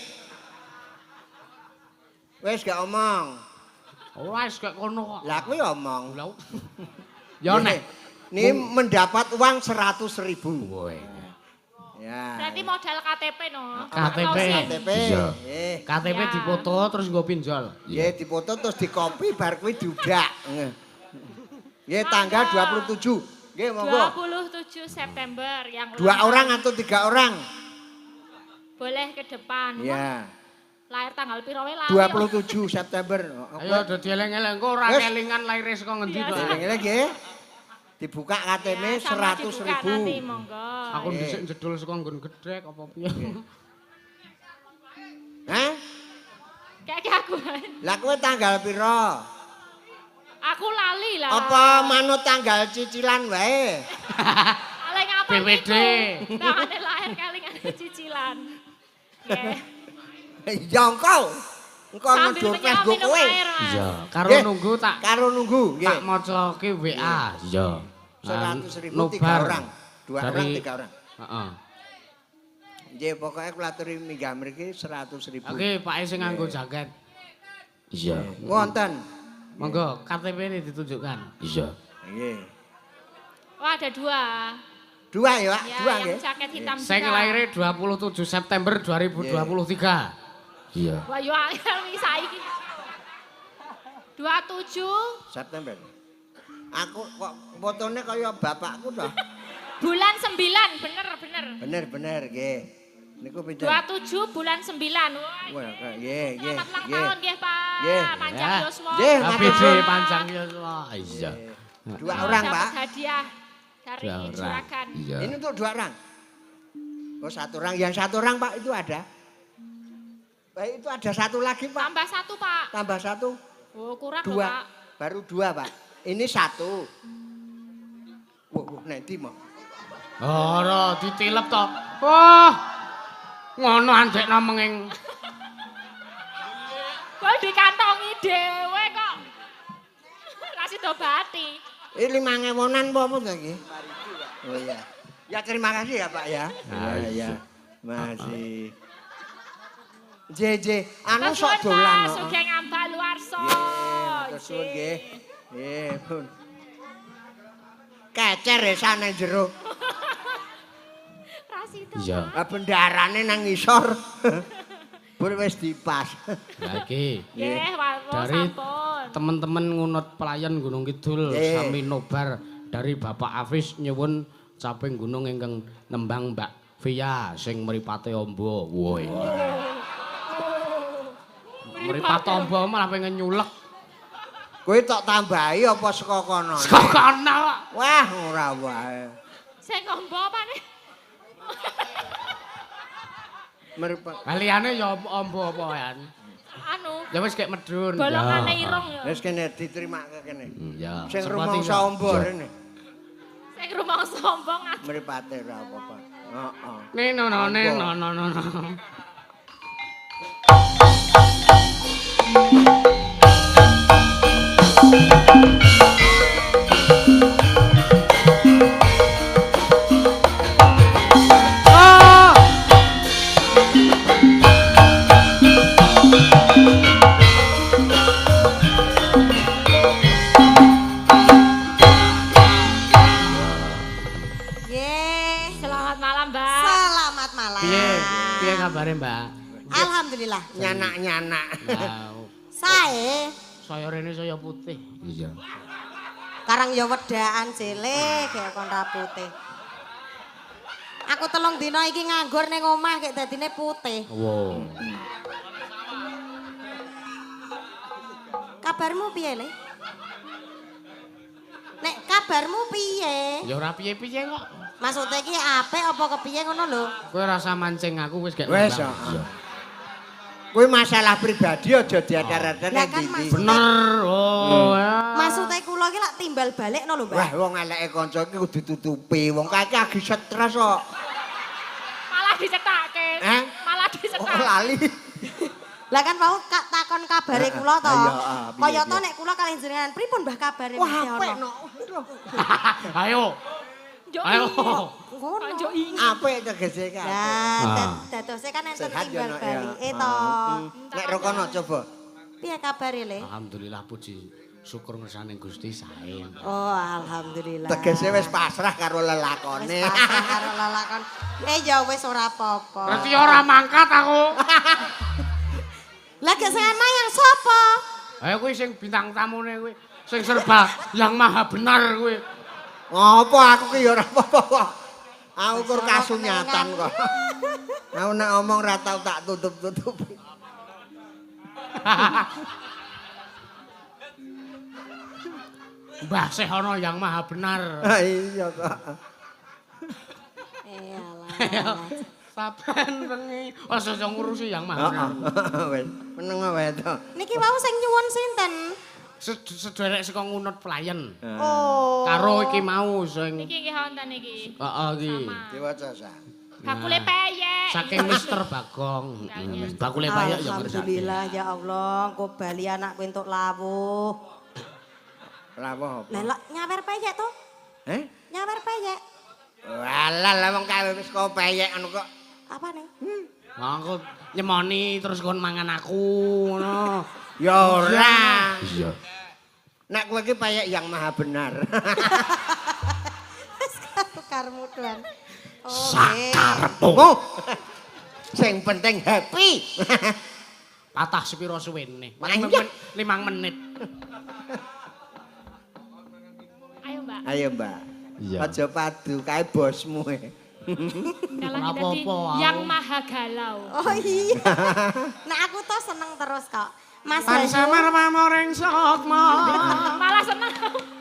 Wis gak omong.
Wis kok kono kok.
Lah kuwi omong.
Lha. Ya nek
Ini mendapat uang 100.000.
kowe.
Ya.
Berarti modal KTP no.
KTP.
KTP.
Iya.
Nggih.
KTP
Ya.
dipoto terus nggo pinjol.
Nggih dipoto terus dikopi bar kuwi diudak. Nggih tanggal 27. Nggih monggo.
27 September yang
2 orang atau 3 orang?
boleh ke depan.
Iya.
Lahir tanggal piro wae lah.
27 September.
Ayo dadi eleng-eleng kok ora
Wes.
kelingan laire saka ngendi to.
Ngene nggih. Dibuka KTP
Ya, sama dibuka nanti
100.000.
monggo.
Aku dhisik jedul saka nggon gedhek apa piye.
Hah?
Kayak aku.
Lah kowe tanggal piro?
Aku lali lah.
Apa manut tanggal cicilan wae?
Paling apa
BPD.
Bahane lahir kelingan cicilan. Nggih.
Ya engko. Engko
Sambil
ngedur
menyelam
Facebook
minum
kowe.
air, Mas.
Iya, karo
Nggih.
nunggu tak
Karo nunggu nggih.
tak macake WA. Iya.
100.000
Nobar
3 orang. 2 orang
dari-
3 orang.
Heeh.
Nggih pokoke kula aturi minggah mriki 100.000.
Oke, Pak sing nganggo jaket. Iya.
Wonten.
Monggo KTP ini ditunjukkan. Iya.
Nggih.
Oh ada 2.
2 ya, Pak?
Ya,
2
yang
nggih.
jaket hitam
Sing
juga.
laire 27 September 2023. Iya.
Wah yo angel saiki. 27
September. Aku kok fotone kaya bapakku to.
bulan 9, bener.
Bener nggih. Niku pinten?
27 bulan 9. Wah.
Wah, nggih, nggih.
Selamat ulang
nggih.
tahun nggih, Pak.
Nggih.
Panjang
Ya.
yuswa.
Nggih,
APD
matur.
panjang yuswa. Iya.
2 orang,
Dapat
Pak.
hadiah dari
Dua orang.
Juragan.
Iya.
Ini untuk 2 orang. Oh, 1 orang. Yang 1 orang, Pak, itu ada. Baik, itu ada 1 lagi, Pak.
Tambah 1, Pak.
Tambah 1,
Oh, kurang
2.
loh, Pak.
Baru 2, Pak. Ini 1. Wah, nanti mau.
Ora ditilep to. Wah. Ngono andek namenging.
Kok dikantongi dhewe kok. Kasih dobati.
Ini 5.000-an apa to iki? Oh iya. Ya terima kasih ya, Pak ya.
Ah,
Ya,
iya.
ya. Masih. JJ, anu
Terus
sok
pun,
dolan.
Pak,
no.
sugih ngambak luar so.
Nggih, terus pun nggih. Nggih, pun. Kecer ya sana jero.
Rasito.
Iya.
Ah bendarane nang ngisor. Pun wis dipas.
Lah iki
Nggih, warung
dari
sampun.
teman-teman ngunut pelayan Gunung Kidul
Nggih.
sami nobar dari Bapak Afis nyuwun caping gunung ingkang nembang Mbak Via sing mripate amba. Woi. Mripate amba malah pengen nyulek.
Kowe tok tambahi apa saka kono?
Kok kana kok.
Wah, ora wae.
Sing ngombo apa nih?
Meripat.
Kaliyane ya amba apa ya.
Anu,
Ya wis kek medun.
golongane irung ya.
Wis kene diterimake kene.
Ya.
Sing
seperti
rumangsa
ya.
ombo rene.
Sing rumah sombong.
Mripate ora apa-apa. Heeh.
Neno no. Ah!
Yeay,
Selamat malam, Mbak.
selamat malam.
Piye kabare, Mbak?
Alhamdulillah.
Nyanak-nyanak.
Lah,
Saya
saya rene saya putih. Iya.
karang ya wedaan cilik kayak kon ra putih. Aku 3 dina iki nganggur ning omah kayak dadine putih.
Wow.
Kabarmu piye, Le? Nek kabarmu piye?
Ya ora piye-piye kok.
Maksudnya iki apik apa kepiye ngono lho?
Kowe rasa mancing aku wis gak
Wes,
nembang.
heeh. Kuwi masalah pribadi aja diadar-adar
Lah
nang
kan
ndi.
Bener. Oh, ya.
Maksudnya kula iki lak timbal balikno lho,
Wah,
Mbak.
wong eleke kanca iki kudu ditutupi. Wong kaki lagi stres kok.
Malah dicetake.
Hah?
tadi
Oh,
sekali.
lali.
Lah kan mau takon kabare kula to.
Iya, piye,
Kayata
piye?
nek kula kalih jenengan pripun Mbah kabare
Wah,
mesti
apik
ono.
no.
Ayo.
Yo
Ayo.
Ngono.
Kanjo ingat.
Apik tegese kan.
Lah, dadose kan enten
Sehat ya,
timbal
Nok,
bali.
ya.
To.
Nek rokono coba.
Piye kabare Le?
Alhamdulillah puji syukur ngersane Gusti sae.
Oh, alhamdulillah.
Tegese wis pasrah karo
Wis
lelakone.
pasrah karo lelakon. Ya wis ora apa-apa.
Berarti ora mangkat aku.
Lah gek sampean yang sapa?
Ayo kuwi sing bintang tamune kuwi. Sing serba yang maha benar kuwi.
Ngopo aku ki ya ora apa-apa. Aku kur kasunyatan kok. Aku nek omong ra tau tak tutup-tutupi.
Mbah Seh ana yang maha benar.
Ah, iya kok.
Iyalah.
Saben bengi aja ngurusi yang maha benar.
Wis, meneng wae to.
Niki wau sing nyuwun sinten?
Sederek saka ngunut pelayan.
Oh.
Karo iki mau sing
Niki nggih wonten iki.
heeh iki.
Diwaca sa.
Bakule peyek.
Saking Mister Bagong. Bakule payek ya ngersake.
Alhamdulillah ya Allah, engko bali anakku entuk lawuh.
Lawuh apa?
Lah nyawer peyek to?
Eh?
Nyawer peyek.
Walah lah wong kawe wis kok peyek anu kok.
Apa nih?
Aku nyemoni terus kon mangan aku ngono.
Ya ora.
Iya.
Nek kowe iki peyek yang maha benar.
Wis karmu tuan. Oh,
Sakarepmu.
Oh. Sing penting happy.
Patah sepiro suwene.
Manjak.
5 menit.
Ayo Mbak.
Ayo, Mbak.
Iya.
Aja padu kae bosmu.
Kalau
Ora
kita di
apa-apa, aku.
yang maha galau.
Oh iya. Nah aku tuh seneng terus kok. Mas
Pan
Bayu.
samar pamoreng sokmo.
Malah seneng.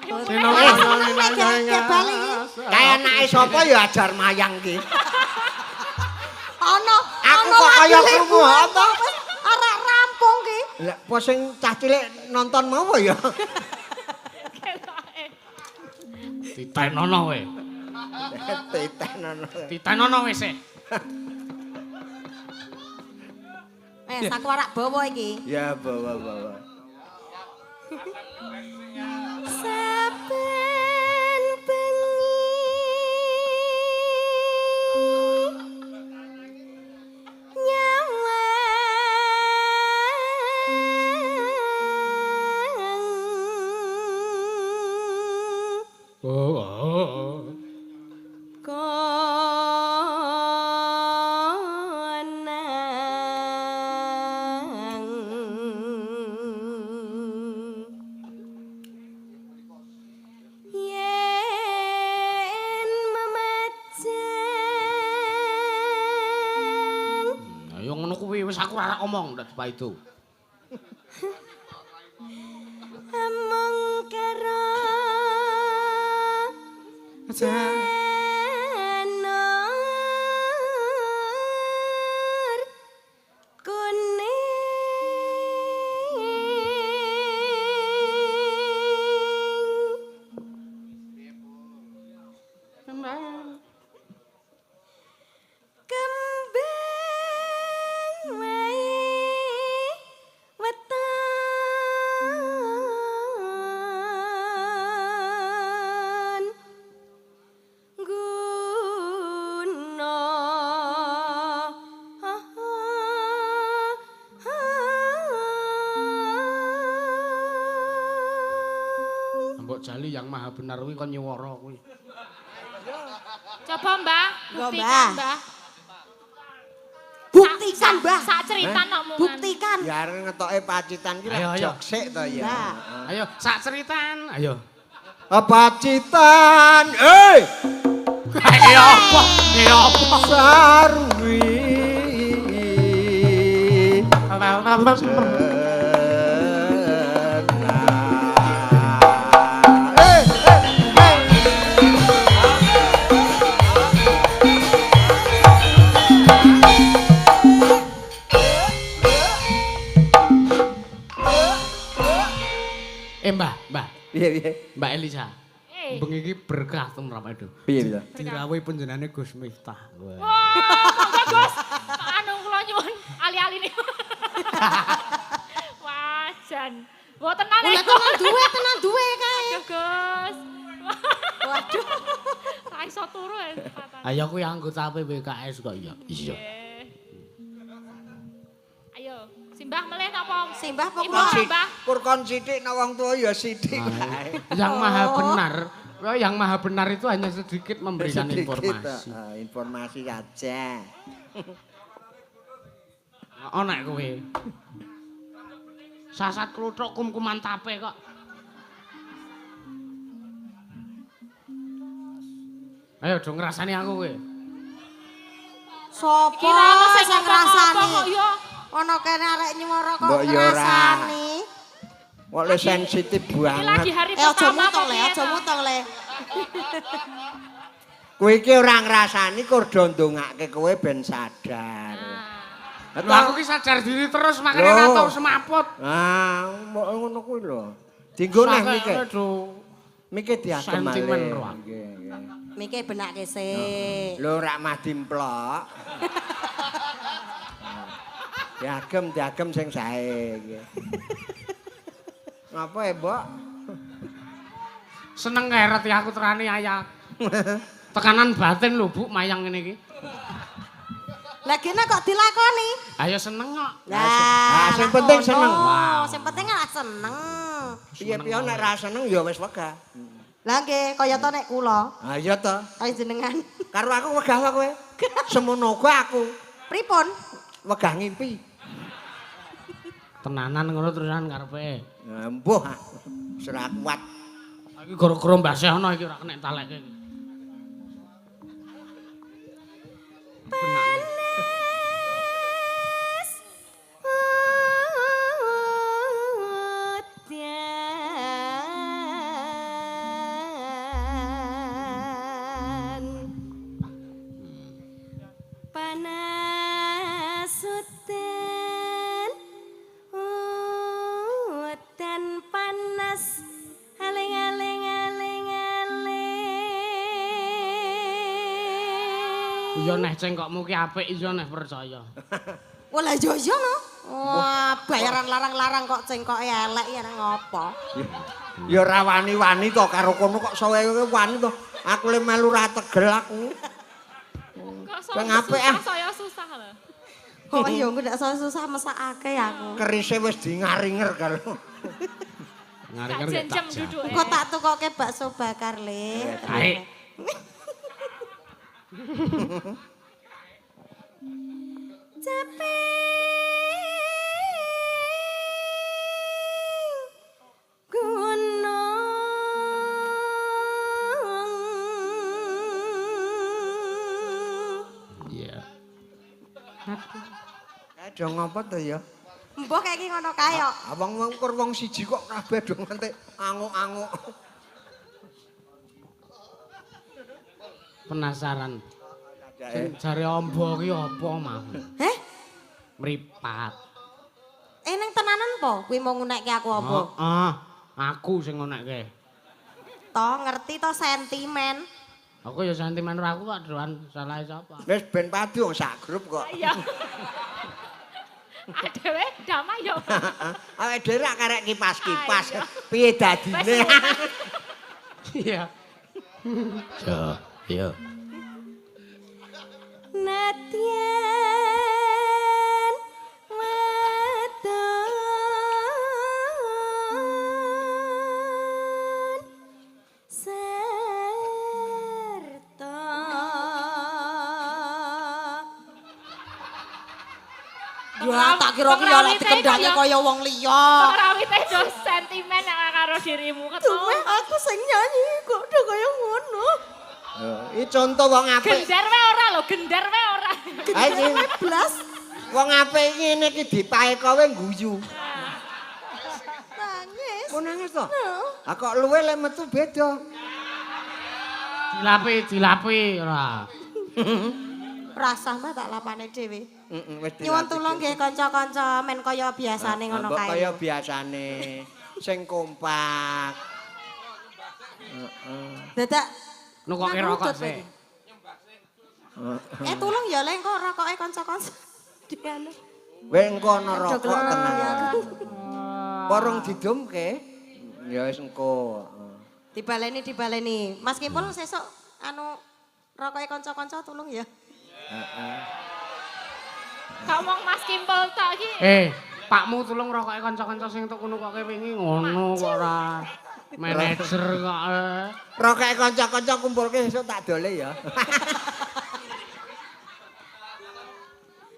Ayo
Sino
mulai.
ana
Kayak bali iki.
Kae anake sapa ya ajar mayang ki.
Ono.
Aku
ono
kok kaya
lagi
krungu
liburan,
apa?
wis arek rampung ki.
Lah apa sing cah cilik nonton mau ya?
Titenono kowe.
Titenono.
Titenono wis e.
Saku arak bawa iki.
Ya bawa.
Saben bengi nyawang
Oh.
konang yen memajang
Ayo ngono kuwi wis aku ora omong ndak Pak itu.
among karo janur kuning kembang wae weton guna
Mbok jali yang maha benar kuwi kon nyuwara kuwi.
Coba Mbak,
Yo,
buktikan
Mbah.
Mbah.
buktikan Mbah
Sak cerita nok omongan.
buktikan
Ya arek ngetoke pacitan ki
Ayo,
lek
ayo.
jok sik to ya.
Nah.
Ayo sak ceritan. Ayo.
Pacitan,
Ya apa? Ya apa?
sarwi.
Mbah.
Piye?
Mbak Elisa. Bengi iki berkah temen Rama itu.
Piye?
Dirawuhi panjenengane Gus Miftah.
Wah, monggo Gus. Anu kula nyuwun ali-ali nih. Wajan. Wah tenan
Lah tenan duwe kae.
Aduh Gus.
Waduh.
Ra iso turu ya.
Ayo kuwi anggota PBKS kok ya. Iya.
Ayo, simbah melih napa?
Simbah
Ibu,
pokok.
simbah.
Kurkon sithik nek wong tuwa ya sithik wae.
Yang maha benar. Yang maha benar itu hanya sedikit memberikan informasi.
Informasi aja.
Ana kowe. Sasat kluthuk kum-kuman tape kok. Ayo dong ngrasani aku kowe.
Sopo
Kira ana sing
sing
ngrasani kok
ngrasani?
ya.
Ana kene arek nyuwara kok
Mbok ya ora.
ngrasani.
Kok le sensitif
Ini lagi
banget.
hari
Aja
pertama
mutong
kok
le,
piye
aja
to?
mutong le.
Kowe iki ora ngrasani kurdo ndongake kowe ben sadar.
Lho aku ki sadar diri terus makane
Loh.
ora tau semaput.
Ah, mbok ngono kuwi lho. Dienggo neh mike.
Aduh.
Mike diagem malih.
Sentimen ruang.
Nggih, nggih.
Mike benake sik.
Lho rak mah dimplok. Diagem sing sae nggih. Ngapa ya, Mbok?
Seneng keret ya aku terani ayah. Tekanan batin lho Bu mayang ngene iki.
Lah kene kok dilakoni?
Ayo seneng kok.
Ah, sing penting seneng.
Wow, sing penting ora seneng.
Piye-piye nek ra seneng ya wis wegah.
Lah nggih, kaya to nek kula,
Ah iya to.
kaya jenengan.
Karo aku wegah wae kowe. Semono uga aku
Pripun?
wegah ngimpi.
Tenanan ngono terusan karepe.
Nah, mbuh. Ora kuat.
Iki gara-gara Mbah Syekh ana iki ora kena talekke iki.
Panasutan udan panas aling-aling
Iya neh cengkokmu ki apik iya neh percaya.
Wah lah yo yo no. Wah, bayaran larang-larang kok cengkoke elek ya nang ngopo?
Ya ora wani-wani to karo kono kok sawe wani to. Aku le melu ra tegel aku.
Kok
Bang apik, ah.
saya susah lho.
Oh iya nggak susah mesakake aku.
Kerise wis di-ngaringer karo.
Ngari-ngari
Gak
tak
jam duduke.
Kok tak tukoke bakso bakar le.
Baik.
Capek gunung.
Iya.
Do ngopo to ya?
Mbah kayak ngono kae kok.
Abang kur wong siji kok kabeh do nganti anguk-anguk.
Penasaran. Jare ombo ki apa mah?
Heh?
Mripat.
Neng tenanan po kuwi mau ngunekke aku apa?
Heeh. Aku sing ngonekke.
Toh ngerti toh sentimen.
Aku ya sentimen ora aku kok doan salah sapa.
Wis ben padu wong sak grup kok.
Iya. Adewe damai yo.
Awake dhewe rak karek kipas-kipas.
Ah, iya.
Piye dadine?
Iya. Ya, iya.
Nadyan wadon serta ya tak kira-kira lek dikendhake kaya wong liya.
Rawite do sentimen karo dirimu ketemu.
Duwe aku sing nyanyi kok do kaya ngono.
Iki contoh wong apik.
Gendar wae ora lho, gendar wae ora.
Ha iki
Blas
wong apik ngene iki dipae kowe guyu.
nangis.
Kok nangis to? Ah kok luwe lek metu beda.
Dilapi ora.
Rasah mah tak lapane dhewe.
Heeh wis
Nyuwun tulung nggih kanca-kanca men kaya biasane ngono
Mbok
kae.
kaya biasane sing kompak.
Dadak
Nukoke rokok sik.
tulung ya lek kok rokoke kanca-kanca. Dianu.
Kowe engko ana rokok tenang. Porong didumke. Ya wis engko.
Dibaleni. Mas Kimpul sesuk anu rokoke kanca-kanca tulung ya.
Ngomong Mas Kimpul tok iki.
Pakmu tulung rokoke kanca-kanca sing tuku nukoke wingi ngono kok ora. Manajer kok.
Rokoke kanca-kanca kumpulke sesuk tak dole ya.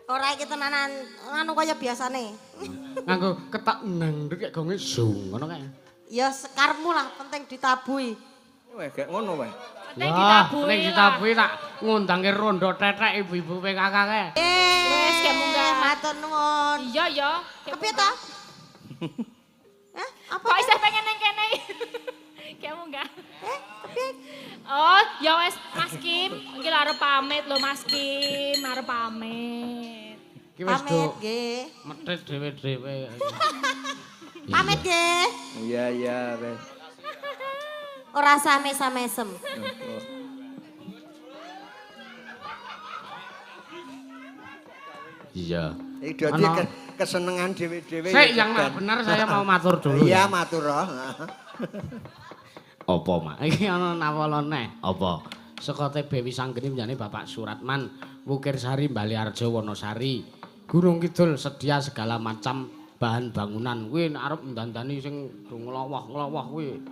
Ora iki tenanan anu kaya biasane.
Nganggo ketok nang ndek gonge zung ngono kae.
Ya sekarmu lah penting ditabui.
Weh gek ngono wae.
Penting ditabui.
Nek ditabui tak ngundangke rondo tetek ibu-ibu PKK kae.
Wes gek munggah.
Matur nuwun.
Iya ya.
Kepiye ta? Apa?
Kok isih pengen ning kene? Gek munggah.
Kepiye?
Oh, ya wes Mas Kim, iki arep pamit lho Mas Kim, arep pamit.
Iki wis
Pamit
do
nggih.
metet dhewe-dhewe.
Pamit nggih.
Iya wes.
Ora same-samesem.
Iya.
Iki dadi kesenengan dhewe-dhewe.
Sik yang bener saya mau matur dulu.
Iya
ya.
matur.
Apa, Mak? Iki ana nawala neh. Apa? Saka TB Wisanggeni menjane Bapak Suratman, Wukir Sari, Baliarjo, Wonosari. Gunung Kidul sedia segala macam bahan bangunan. Kuwi arep ndandani sing ngelowoh-ngelowoh kuwi.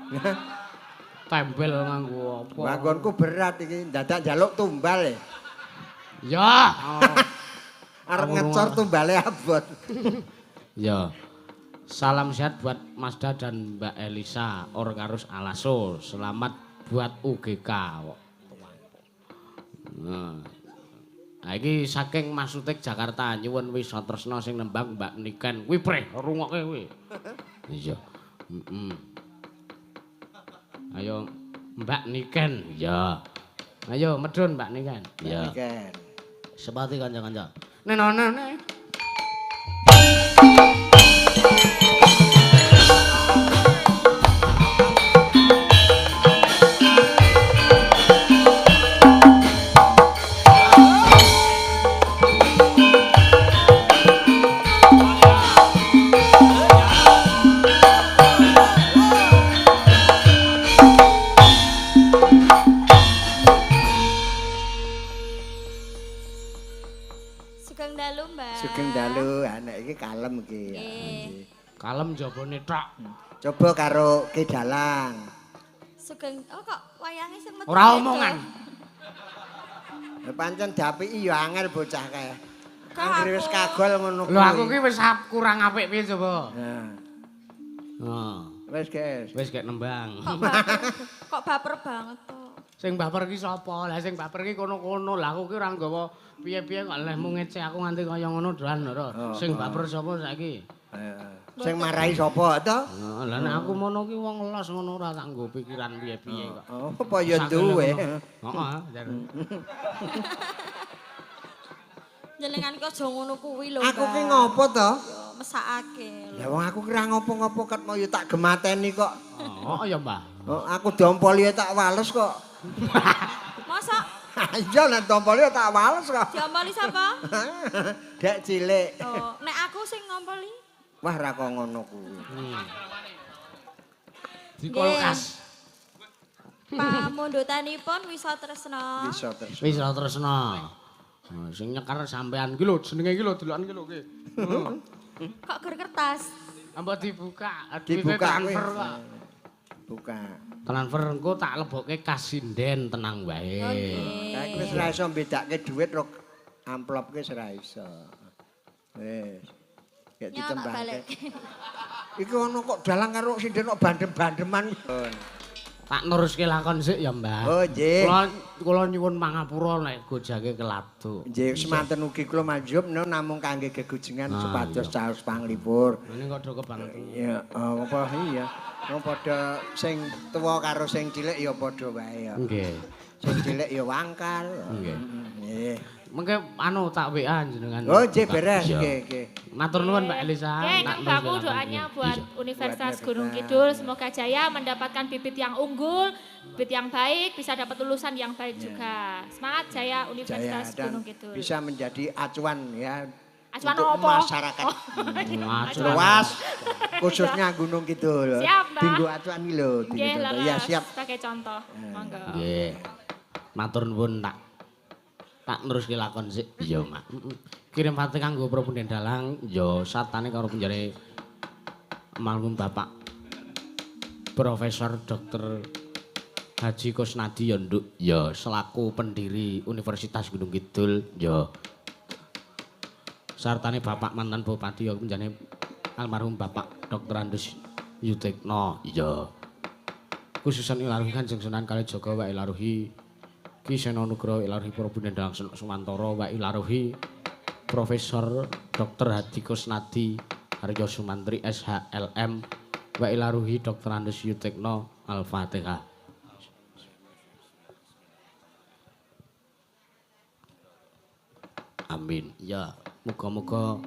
Tempel nganggo apa?
Bangunku berat iki, dadak njaluk tumbal ya.
Ya.
Arep ngecor tumbale abot.
Ya. Salam sehat buat Mazda dan Mbak Elisa, Orgarus Alaso. Selamat buat UGK. Nah, iki saking Masutik Jakarta nyuwun wisa tresna sing nembang Mbak Niken. Kuwi preh rungokke kuwi. Iya. Ayo Mbak Niken. Ya. Ayo medhun Mbak Niken. Ya.
Niken.
Sepati kanca-kanca. Nenone.
Sugeng dalu, Mbak.
Sugeng dalu, anak iki kalem iki.
Kalem jabane tok.
Coba karo Ki Dalang.
Sugeng, oh kok wayange sing metu.
Ora omongan.
Pancen diapiki ya angel bocah kae.
Kok
Anggere wis
aku?
kagol ngono kuwi.
Lho aku ki wis kurang apik piye coba?
Nah,
Nah,
wis guys.
wis gek nembang.
Kok baper banget to.
Sing baper ki sapa? Lah sing baper ki kono-kono. Lah aku ki ora nggawa piye-piye kok lehmu ngecek aku nganti kaya ngono doan lho. Sing baper sapa saiki?
Sing marahi sapa to?
Lah nek aku mono ki wong los ngono ora tak nggo pikiran piye-piye kok.
Oh, apa ya duwe.
Heeh, jar.
Jenengan kok aja ngono kuwi lho,
Aku
Mbak.
ki ngopo to?
Yo mesakake
Ya
lho.
wong aku kira ngopo-ngopo ket mau ya tak gemateni kok.
Oh, ya, Mbah.
Oh, aku dompoli ya tak wales kok.
Masa
Iya nek dompoli ya tak wales kok.
diompoli sapa?
Dek cilik.
Oh, nek aku sing ngompoli.
Wah ra kok ngono kuwi.
Di kulkas.
Pamundutanipun wisa tresna.
Bisa terus.
Wis ora tresna. Sing nyekar sampean ki lho, jenenge ki lho delokan ki lho ki.
Kok ger kertas?
Ampun dibuka,
Dibuka
transfer
kuwi.
kok.
Buka.
Transfer engko tak lebokke kas sinden tenang wae.
Kayak wis ora iso bedake dhuwit ro amplop ki ora iso. Wis. Kayak
Nyok tak
ditembangke.
balik.
Iki ono kok dalang karo sinden kok bandem-bandeman.
Tak neruske lakon sik ya, Mbah.
Oh, nggih.
Kula nyuwun pangapura nek gojake keladuk.
Nggih, semanten ugi kula manjub namung kangge gegujengan supados caos panglipur.
Ini kok do kebangetan.
Iya, apa iya. Wong padha sing tuwa karo sing cilik ya padha wae ya.
Nggih.
Sing cilik ya wangkal.
Nggih.
Nggih.
Mengke anu tak WA jenengan.
Oh, nggih beres
Iya.
nggih, nggih.
Matur nuwun Mbak Elisa.
Oke,
Tak
Mbakku
nuwun
doanya buat
Iya.
Universitas
Buat
Gunung
Universitas.
Kidul. Semoga jaya mendapatkan bibit yang unggul, bibit yang baik, bisa dapat lulusan yang baik juga. Semangat jaya
Jaya
Universitas
dan
Gunung Kidul.
bisa menjadi acuan ya
Acuan
untuk
apa?
masyarakat
Acuan.
luas khususnya Gunung Kidul.
Siap, Mbak.
Dinggo acuan iki lho,
Nggih,
dinggo contoh.
leres.
Ya siap.
Sebagai contoh. Monggo.
Nggih. Matur nuwun tak neruske lakon sik. Iya, Mak. Kirim pati kanggo Prabu Dalang ya satane karo penjare almarhum Bapak Profesor Dr. Haji Kusnadi ya nduk ya selaku pendiri Universitas Gunung Kidul ya sartane Bapak mantan Bupati ya penjane almarhum Bapak Dr. Andes Yutekno ya khususan ilaruhi Kanjeng Sunan Kalijaga wa ilaruhi Ki Sena Nugroho ilaruhi Prabu Dalang Sumantara wa ilaruhi Profesor Dr. Hadi Kusnadi Harjo Sumantri SHLM wa ilaruhi Dr. Andes Yutekno Al-Fatihah. Amin. Ya, muga-muga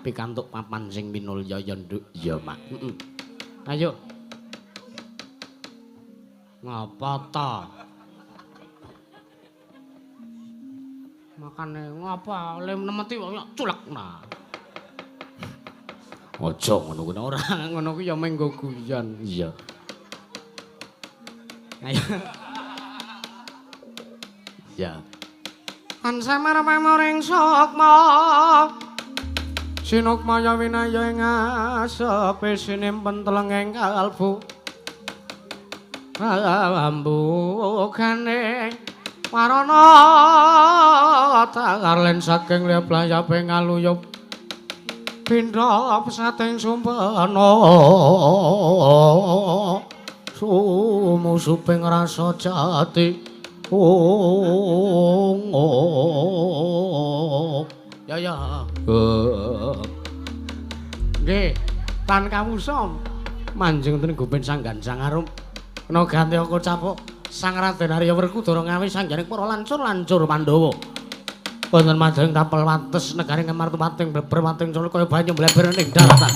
pikantuk papan sing minulya ya nduk ya, Mak. Ayo. Ngapa ta? Makane ngapa lem nemeti kok culekna. Aja ngono kuwi ora ngono kuwi ya menggo guyon. Iya. Ayo. Ya. Kan samar pamoring sukma. Sinukmaya winaya ing asep sinimpen telenging kalbu. Ambukane warana takarlen saking liya-playaping aluyup pindha pesating sumpena sumusuping rasa jati ya nggih tan kawusa manjing ten Gupen Sanggan Sangarum kena ganti aku capuk Sang Raden Arya Werkudara ngawi sangjaning para lancur-lancur Pandhawa wonten madheng tapel wates negaring Amartapating bleber wating kaya banyu bleber ning daratan.